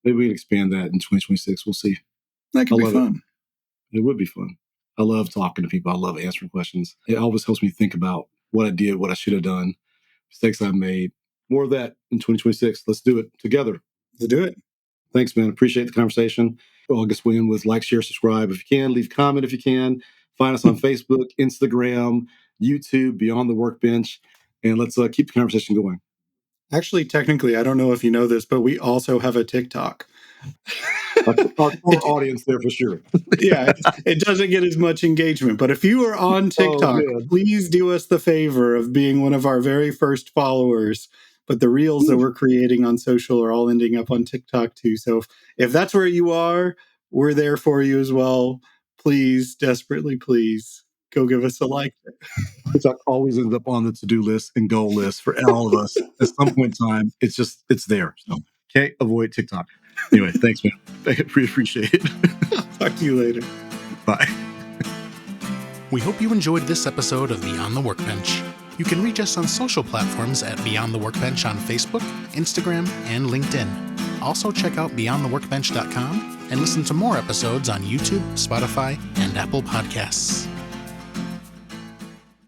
maybe we can expand that in 2026. We'll see. that could be fun. It would be fun. I love talking to people. I love answering questions. It always helps me think about what I did, what I should have done, mistakes I've made. More of that in 2026. Let's do it together. Let's do it. Thanks, man. Appreciate the conversation. Well, I guess we end with like, share, subscribe if you can. Leave a comment if you can. Find us on Facebook, Instagram, YouTube, Beyond the Workbench. And let's keep the conversation going. Actually, technically, I don't know if you know this, but we also have a TikTok. Our core audience there for sure. Yeah, it doesn't get as much engagement. But if you are on TikTok, please do us the favor of being one of our very first followers. But the reels that we're creating on social are all ending up on TikTok too. So if that's where you are, we're there for you as well. Please, desperately, please go give us a like. TikTok always ends up on the to-do list and goal list for all of us. At some point in time, it's there. So can't avoid TikTok. Anyway, thanks, man. I appreciate it. Talk to you later. Bye. We hope you enjoyed this episode of Beyond the Workbench. You can reach us on social platforms at Beyond the Workbench on Facebook, Instagram, and LinkedIn. Also check out beyondtheworkbench.com and listen to more episodes on YouTube, Spotify, and Apple Podcasts.